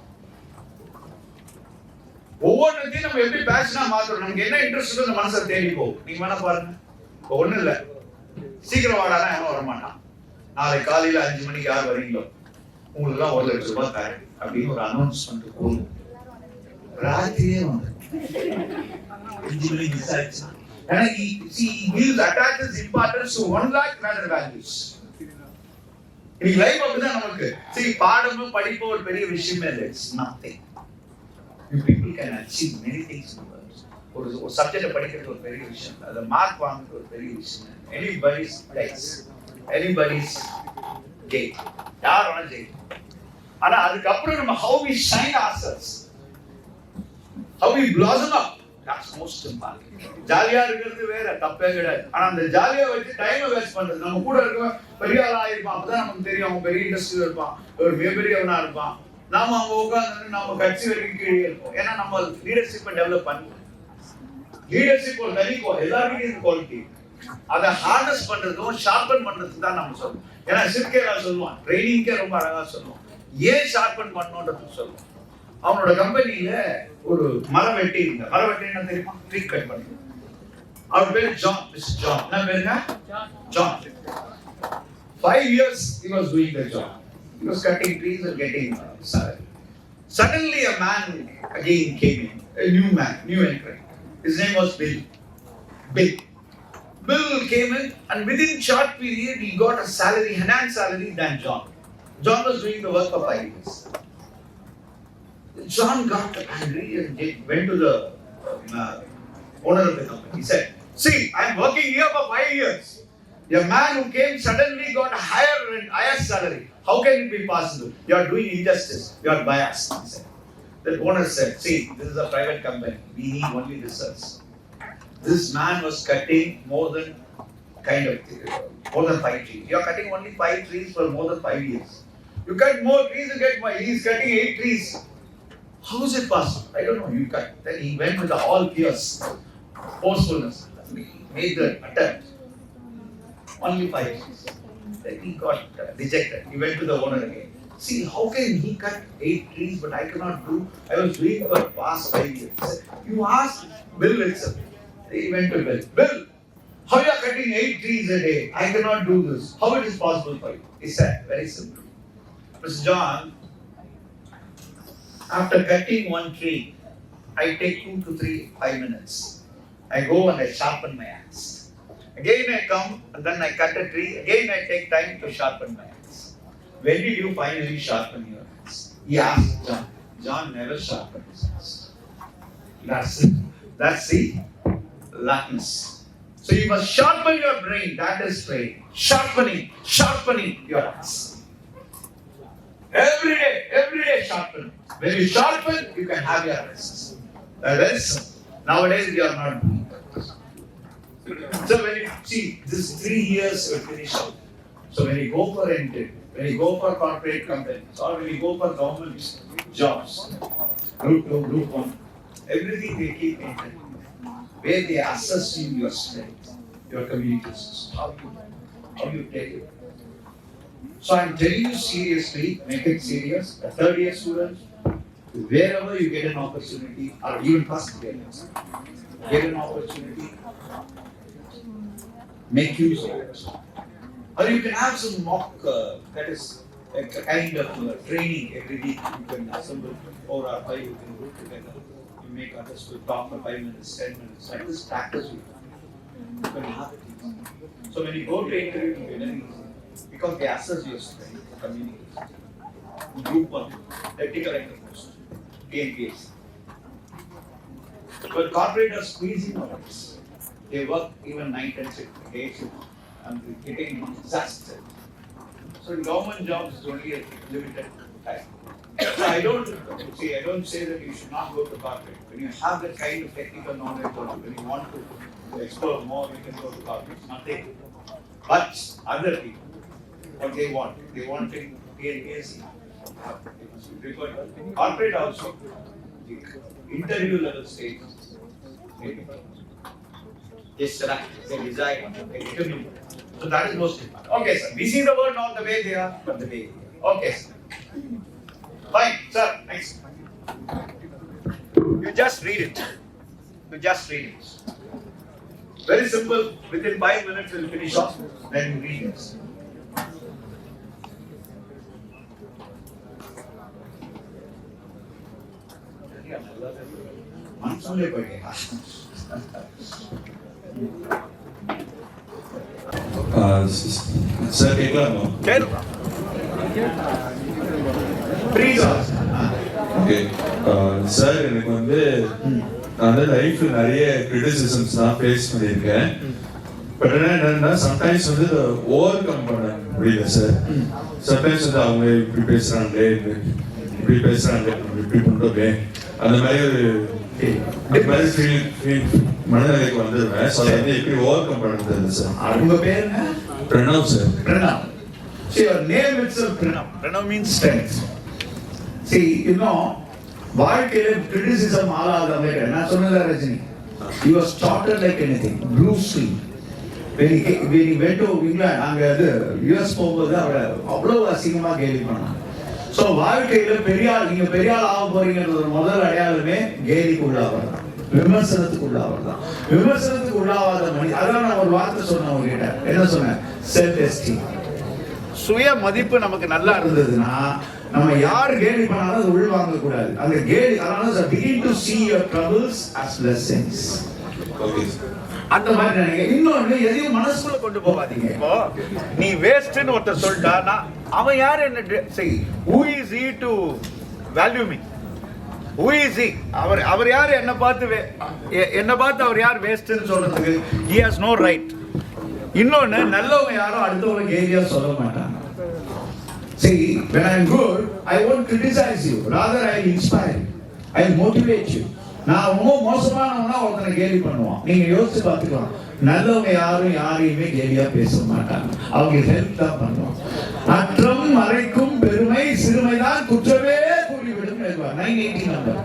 ஒவ்வொன்றையும் நம்ம எப்படி பேஷனா மாத்துறோம், நமக்கு என்ன இன்ட்ரெஸ்ட் அந்த மனசை தேடி போகும். நீங்க வேணா பாருங்க. இப்போ ஒண்ணும் இல்ல, சீக்கிரம் வாடானா எவனும் வரமாட்டான். நாளை காலையில 5 மணிக்கு யார் வரீங்களோ உங்களுக்கு எல்லாம் 1 லட்சம் ரூபாய் தரேன் அப்படின்னு ஒரு அனௌன்ஸ்மெண்ட் போகும். ராத்திரியே வந்து 5 மணிக்கு மிஸ் ஆயிடுச்சு. ஏன்னா he gives attaches importance to 1 lakh rather values. இன்னைக்கு லைஃப் அப்படிதான் நமக்கு. சரி, பாடமும் படிப்பும் ஒரு பெரிய விஷயமே இல்லை. It's nothing. You people can achieve many things in the world. ஒரு சப்ஜெக்ட் படிக்கிறது ஒரு பெரிய விஷயம். அதை மார்க் வாங்குறது ஒரு பெரிய விஷயம். Anybody's place, anybody's gate. யார் வேணா ஜெயிக்கும். ஆனா அதுக்கப்புறம் நம்ம how we shine ourselves, how we blossom up, that's most important. ஜாலியா இருக்கிறது வேற, தப்பே கிடையாது. ஆனா அந்த ஜாலியா வச்சு டைமை வேஸ்ட் பண்றது. நம்ம கூட இருக்க பெரிய ஆளா இருப்பான், அப்பதான் நமக்கு தெரியும் அவன் பெரிய இண்டஸ்ட்ரியில் இருப்பான், ஒரு மிகப்பெரியவனா இருப்பான். நாம அவங்க உட்கார்ந்து நம்ம கட்சி வரைக்கும் கீழே இருப்போம். ஏன்னா நம்ம லீடர்ஷிப்பை டெவலப் பண்ணுவோம். லீடர்ஷிப் ஒரு தனி எல்லாருக்கும் குவாலிட்டி. அதை ஹார்னஸ் பண்றதும் ஷார்பன் பண்றதுக்கு தான் நம்ம சொல்லுவோம். ஏன்னா சிற்கேரா சொல்லுவான், ட்ரைனிங்கே ரொம்ப அழகா சொல்லுவோம். ஏன் ஷார்பன் பண்ணணும்ன்றது சொல்லுவோம். அவனோட கம்பெனியில ஒரு மரம் வெட்டி இருந்தா, மரம் வெட்டி என்ன தெரியுமா, ட்ரீ கட் பண்ணி. அவர் பேரு ஜான். ஜான் என்ன பேருங்க? John. 5 years he was doing the job. He was cutting trees and getting salary. Suddenly a man again came in, a new man, new entrant. His name was Bill. Bill came in, and within short period he got a salary, enhanced salary than John. John was doing the work for 5 years. John got angry and went to the owner of the company. He said, "See, I'm working here for 5 years. A man who came suddenly got a higher salary. How can it be possible? You are doing injustice. You are biased." He said. The owner said, "See, this is a private company. We need only results." This man was cutting more than 5 trees. You are cutting only 5 trees for more than 5 years. You cut more trees, you get more. He is cutting 8 trees. How is it possible? I don't know. You cut. Then he went with all fierce forcefulness. He made the attempt. Only 5 trees. Then he got rejected. He went to the owner again. See, how can he cut 8 trees, but I cannot do? I was doing for the past 5 years. You ask Bill itself. He went to Bill. Bill, how you are cutting 8 trees a day? I cannot do this. How it is possible for you? He said, very simple. Mr. John, after cutting 1 tree, I take 2 to 5 minutes. I go and I sharpen my axe. Again I come and then I cut a tree. Again I take time to sharpen my axe. When did you finally sharpen your axe? He asked John. John never sharpened his axe. That's the lackness. So you must sharpen your brain. That is training. Sharpening your axe. Every day sharpen. When you sharpen, you can have your rest. The rest, nowadays we are not doing that. So when you see, this 3 years will finish out. So when you go for entry, when you go for corporate companies, or when you go for government jobs, group 2, group 1, everything they keep entering. Where they assess you your strength, your communications, how you take it. So I'm telling you seriously, make it serious. The 3rd year students, wherever you get an opportunity, or even first years, get an opportunity, make use of it. Or you can have some mock, that is a kind of training every week. You can assemble 4 or 5, you can group together. You make others to talk for 5 minutes, 10 minutes. Like this practice we when you have it. So when you go to interview, it will be very easy because they assess your strength, communication, group work, technical interest, PNPS. But corporate are squeezing on this. They work even night and day shift and getting disaster. So in government jobs is only a limited time. So I don't say that you should not go to corporate. When you have that kind of technical knowledge or when you want to explore more, you can go to corporate. Nothing. But other people, what they want to PNPS. Corporate also, the interview level stage. Yes, sir. They design, they determine. So that is most important. Okay, sir. We see the world not the way they are, but the way they are. Okay, sir. Fine, sir. Next. You just read it. Very simple. Within 5 minutes, we'll finish off. Then you read it. मनसूले पड़ेगा sir கேட்கலாமா? Okay sir, எனக்கு வந்து நான் லைஃப்ல நிறைய criticisms நான் face பண்ணியிருக்கேன். But என்னன்னா சம்டைம்ஸ் வந்து இதை ஓவர் கம் பண்ண முடியல சார். சம்டைம்ஸ் வந்து அவங்க இப்படி பேசுறாங்களே, இப்படி பண்றோமே, அந்த மாதிரி ஒரு மனநிலைக்கு வந்துடுவேன். ஸோ அதை வந்து எப்படி ஓவர் கம் பண்ணுறது சார்? உங்க பேர் என்ன? Pranav sir. Pranav. See, your name itself Pranav. Pranav means strength. See, you know, வாழ்க்கையில criticism ஆளாதவங்க நான் சொன்னதா Rajini. He was started like anything. Bruce Lee. When he went to England, அங்க அது US போகும்போது அவரை அவ்வளவு அசிங்கமா கேலி பண்ணாங்க. ஸோ வாழ்க்கையில நீங்க பெரிய ஆள் ஆக போறீங்கன்ற முதல் அடையாளமே கேலிக்கு உள்ளாவதுதான், விமர்சனத்துக்கு உள்ளாவதுதான். விமர்சனத்துக்கு உள்ளாவாத மனிதன். அதான் நான் ஒரு வார்த்தை சொன்னேன் உங்ககிட்ட. என்ன சொன்னேன்? Self esteem. சுய மதிப்பு நமக்கு நல்லா இருந்ததுன்னா நம்ம யார் கேலி பண்ணாலும் அது உள்வாங்க கூடாது. அந்த கேலி அதனால begin to see your troubles as blessings. அந்த மாதிரி நினைக்க. இன்னொன்னு எதையும் மனசுக்குள்ள கொண்டு போகாதீங்க. இப்போ நீ வேஸ்ட்னு ஒருத்தர் சொல்லிட்டானா அவன் யார்? என்ன செய்? who is he to value me? who is he? அவர் யார்? என்ன பார்த்து அவர் யார் வேஸ்ட்னு சொல்றதுக்கு? he has no right. இன்னொன்னு நல்லவங்க யாரும் அடுத்தவங்க கேலியா சொல்ல மாட்டாங்க. See, when I am good, I won't criticize you. Rather, I will inspire you. I will motivate you. நான் ரொம்ப மோசமானவனா ஒருத்தனை கேலி பண்ணுவான். நீங்க யோசிச்சு பார்த்துக்கலாம். நல்லவங்க யாரையுமே கேலியா பேச மாட்டாங்க. அவங்க ஹெல்ப் தான் பண்ணுவாங்க. அற்றம் மறைக்கும் பெருமை சிறுமைதான் குற்றமே கூறிவிடும் என்பார் 980 நம்பர்.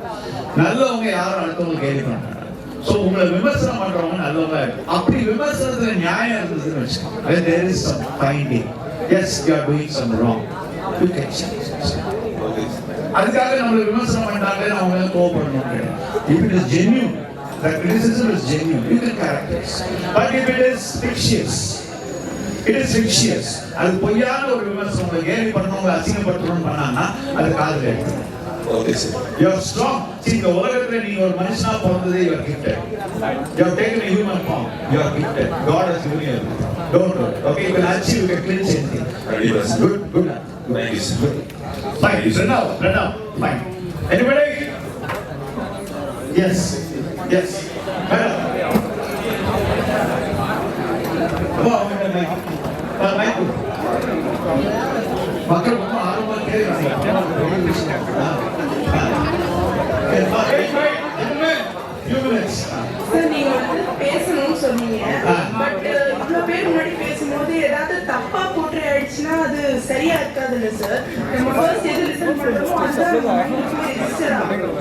நல்லவங்க யாரும் அடுத்தவங்க கேலி பண்ணாங்க. சோ உங்களை விமர்சனம் பண்றவங்க நல்லவங்க. அப்படி விமர்சனத்துல நியாயம் இருந்ததுன்னு வச்சுக்கோங்க. there is some finding. Yes, you are doing some wrong. You can change. அதுக்காக நம்மளை விமர்சனம் பண்ணிட்டாங்க அவங்க கோபப்படணும். If it is genuine, the criticism is genuine, you can characterize. But if it is fictitious, அது பொய்யான ஒரு விமர்சனம், கேலி பண்ணவங்க அசிங்கப்படுத்தணும்னு பண்ணாங்கன்னா அது காதுல எடுக்கணும். Okay sir. You are strong. See, இந்த உலகத்துல நீங்க ஒரு மனுஷனா பிறந்ததே you are gifted. You have taken a human form. You are gifted. God has given you. Don't worry. Okay, you can achieve, you can clinch anything. Good. Thank you, sir. Fine. Pranav. Fine. Anybody? Yes. Madam. Come on, mic. மக்கள் ரொம்ப ஆர்வமா கேட்கிறாங்க. Sir, நீங்க பேசணும்னு சொன்னீங்க. But இவ்வளவு பேர் முன்னாடி பேசும்போது ஏதாவது தப்பா போட்டு ஆயிடுச்சுன்னா அது சரியா இருக்காதுல்ல சார்? நம்ம ஃபர்ஸ்ட் எது லிசன் பண்றோமோ அதுதான் ரெஜிஸ்டர் ஆகும்.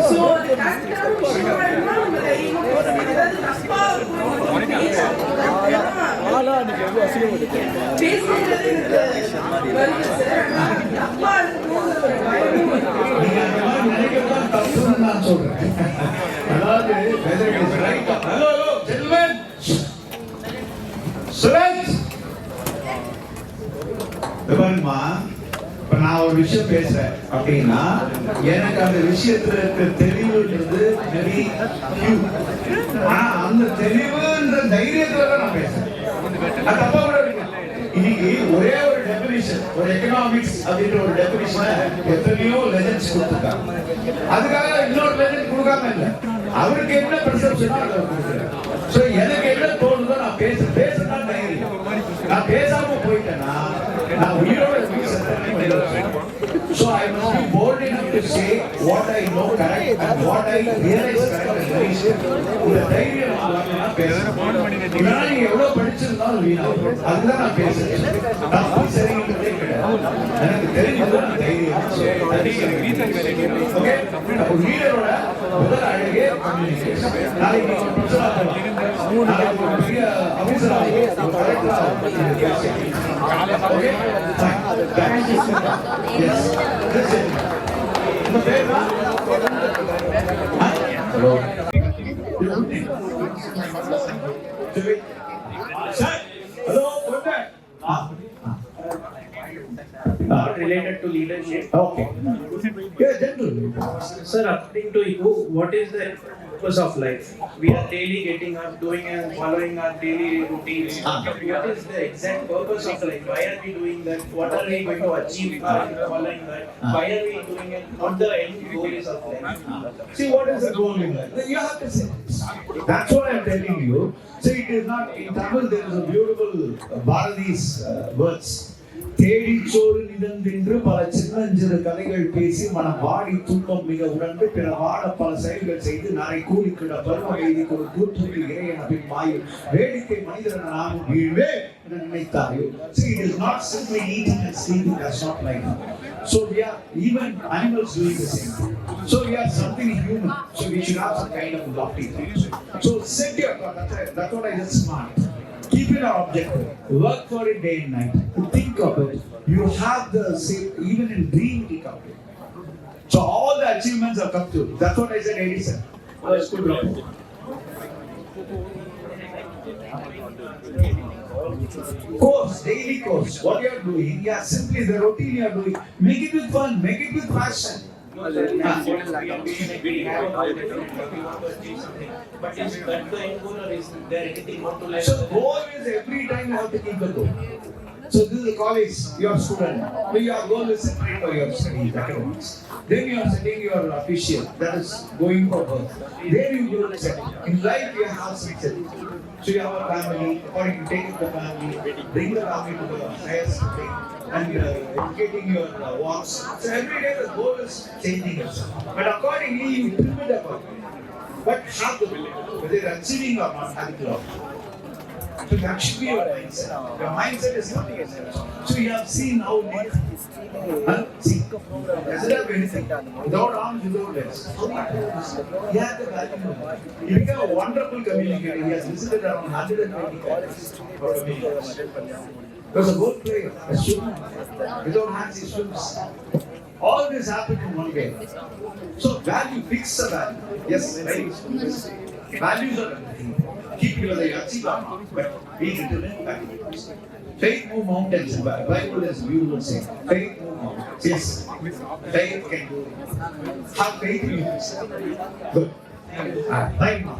ஸோ அது கரெக்டான விஷயமா இருந்தா நம்ம தைரியமா பேசணும். ஏதாவது தப்பா பேசுறது எனக்கு வருது சார். தப்பா இருக்கும்போது ஒரு பயமும் நான் சொல்றேன். அதாவது whether it is right or hello gentlemen, Suresh, பாருங்கம்மா, இப்ப நான் ஒரு விஷயம் பேசுறேன் அப்படின்னா எனக்கு அந்த விஷயத்துல இருக்க தெளிவுன்றது வெரி few. ஆனா அந்த தெளிவுன்ற தைரியத்துல தான் நான் பேசுறேன். அது தப்பா கூட இருக்கு. இன்னைக்கு ஒரே ஒரு டெபினிஷன், ஒரு எக்கனாமிக்ஸ் அப்படின்ற ஒரு டெபினிஷனை எத்தனையோ லெஜெண்ட்ஸ் கொடுத்துருக்காங்க. அதுக்காக இன்னொரு லெஜெண்ட் கொடுக்காம இல்லை. அவருக்கு என்ன பெர்செப்ஷன் அதை கொடுக்குறேன். ஸோ எனக்கு என்ன தோணுதோ நான் பேசதான் தைரியம். நான் பேசாம போயிட்டேன்னா நான் உயிரோட so I must be bold enough to say what I know correct and what I realize correct and right. ஒரு தைரியம் நான் பேசுறேன். இதனால நீங்க எவ்வளவு படிச்சிருந்தாலும் வீணாகும். அதுதான் நான் பேசுறேன். நான் சரிங்கிறதே கிடையாது. எனக்கு தெரிஞ்சது நான் தைரியம். ஓகே, அப்போ லீடரோட முதல் அழகே கம்யூனிகேஷன். நாளைக்கு ஒரு பிரச்சனை ஆகும், நாளைக்கு ஒரு பெரிய அவசரம் ஆகும், ஒரு கலெக்டர் ஆகும். ஓகே, எஸ் உங்க பேர் hello sir hello Not related to leadership. Okay. Yeah, generally. Sir, according to you, what is the purpose of life? We are daily getting up, doing and following our daily routines. What is the exact purpose of life? Why are we doing that? What are we going to achieve by following that? Why are we doing it? What the end goal is of life? See, what is the goal in life? You have to say. That's what I'm telling you. See, it is not, in Tamil there is a beautiful Bharati's words. தேடி சோறு நிதந்தென்று பல சின்னஞ்சிறு கதைகள் பேசி மனம் வாடி தூக்கம் மிக உணர்ந்து பிற வாட பல செயல்கள் செய்து நாளை கூலிக்கிட பருவ எய்தி ஒரு கூற்றுக்கு இறையன பின் மாயும் வேடிக்கை மனிதன் நாமும் வீழ்வே என நினைத்தாரோ. See, it is not simply eating and sleeping, that's not life. So we are even animals doing the same thing. So we are something human. So we should have some kind of lofty thoughts. So set your thought. That's what I just smart. Keep it our objective. Work for it day and night. Think of it. You have the same, even in dream, think of it. So all the achievements have come to. That's what I said, Edison. Course, daily course. What you are doing, yeah, simply the routine you are doing. Make it with fun, make it with passion. But is that the end goal or is there anything more to life? So goal is every time you have to keep the goal. So this is the college, you are student. But your goal is separate for your studies, academics. Then you are setting your official, that is going for work. Then you go to setting. In life you have some setting. So you have a family, according to take the family, bring the family to the highest thing, and educating your wants. So every day the goal is changing yourself. But accordingly you trim it accordingly. But have the goal, whether you're achieving or not, have it love. So that should be your mindset. Your mindset is nothing else. So you have seen how Nick, see, doesn't have anything. Without arms, without legs. He had the value. He became a wonderful communicator. He has visited around 120 countries for communication. He was a good player, a swimmer. Without hands, he swims. All this happened in one day. So value, fix the value. Yes, right. Values are everything. Keep your achieve or not, but be determined values. Faith move mountains. Bible is beautiful saying. Faith move mountains. Yes. Faith can do it. Have faith in yourself. Good. Right now.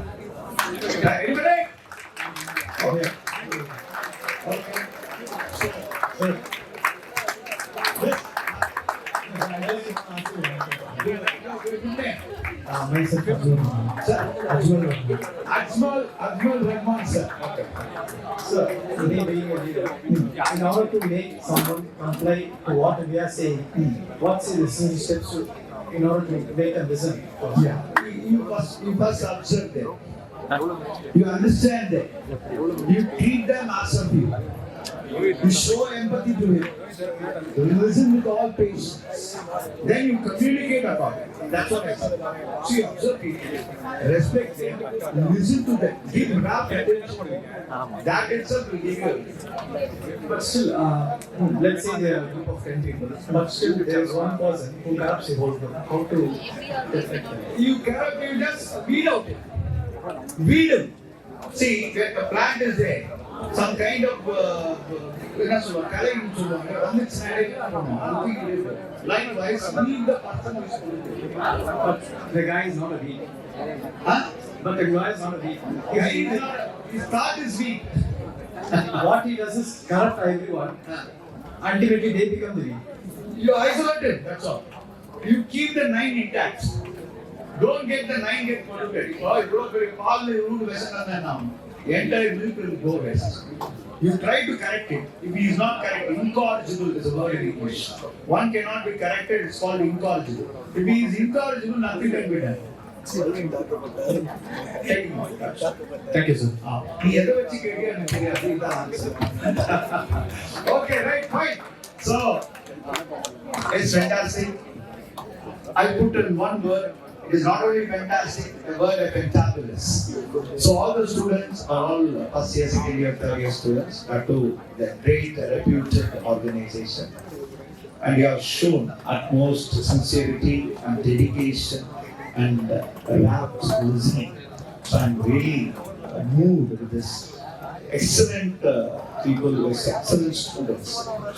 Anybody? Okay. Okay. Myself, Ajmal Rahman, sir. Okay. Sir, today being a leader, in order to make someone comply to what we are saying, what's the necessary steps in order to make a listen? Yeah. You must observe them. You understand them. You treat them as of you. You show empathy to him. You listen with all patience. Then you communicate about it. That's what I said. So you observe people, respect them, listen to them, give rapt attention to them. That itself will give you. But still, let's say there are a group of 10 people, but still there is one person who corrupts the whole group. How to deflect that? You just weed out it. Weed him. See, when the plant is there, some kind of என்ன சொல்லுவாங்க கலைன்னு சொல்லுவாங்க வந்துச்சுனாலே likewise be the person who is good. But the guy is not a weak. Huh? But the guy is not a weak. His thought is weak. What he does is corrupt everyone. Ultimately, they become the weak. You isolate it, that's all. You keep the 9 intact. Don't get the 9 get polluted. Oh, you don't very all the root vessel now. The entire milk will go west. You try to correct it. If he is not correct, incorrigible is a word in English. One cannot be corrected, it's called incorrigible. If he is incorrigible, nothing can be done. Take him out. Thank you, sir. நீ எதை வச்சு கேட்டியா எனக்கு தெரியாது இதான் answer. Okay, right, fine. So, it's fantastic. I put in one word. It is not only fantastic, the word is fantabulous. So all the students are all first year, second year, third year students, but to the great reputed organization. And you have shown utmost sincerity and dedication and rapt listening. So I'm really moved with this excellent people, with excellent students.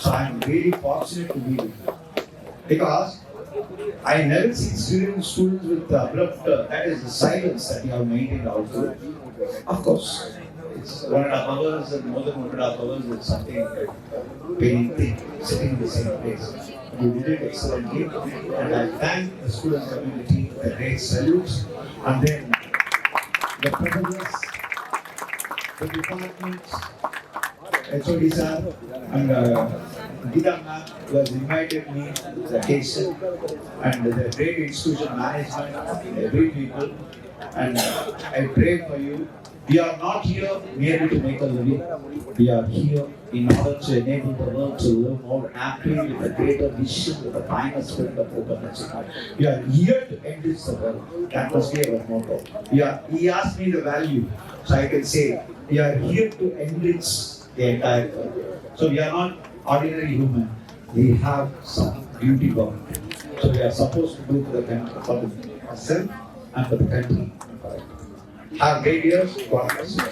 So I'm really fortunate to be with you. Because I never see students with abrupt, that is the silence that you have maintained all through. Of course, it's 1.5 hours and more than 1.5 hours is something very thick, sitting in the same place. You did it excellently, and I thank the student community, the great salutes, and then the professors, the departments, HOD sir, and Gita ma'am who has invited me to the occasion, and the great institution management, every people, and I pray for you. We are not here merely to make a living. We are here in order to enable the world to live more happily with a greater vision, with a finer spirit of openness. We are here to enrich the world. That must be our motto. He asked me the value, so I can say we are here to enrich the entire world. So we are not ordinary human. We have some duty bound. So we are supposed to do for the country, for ourselves and for the country. Have great years. God bless you.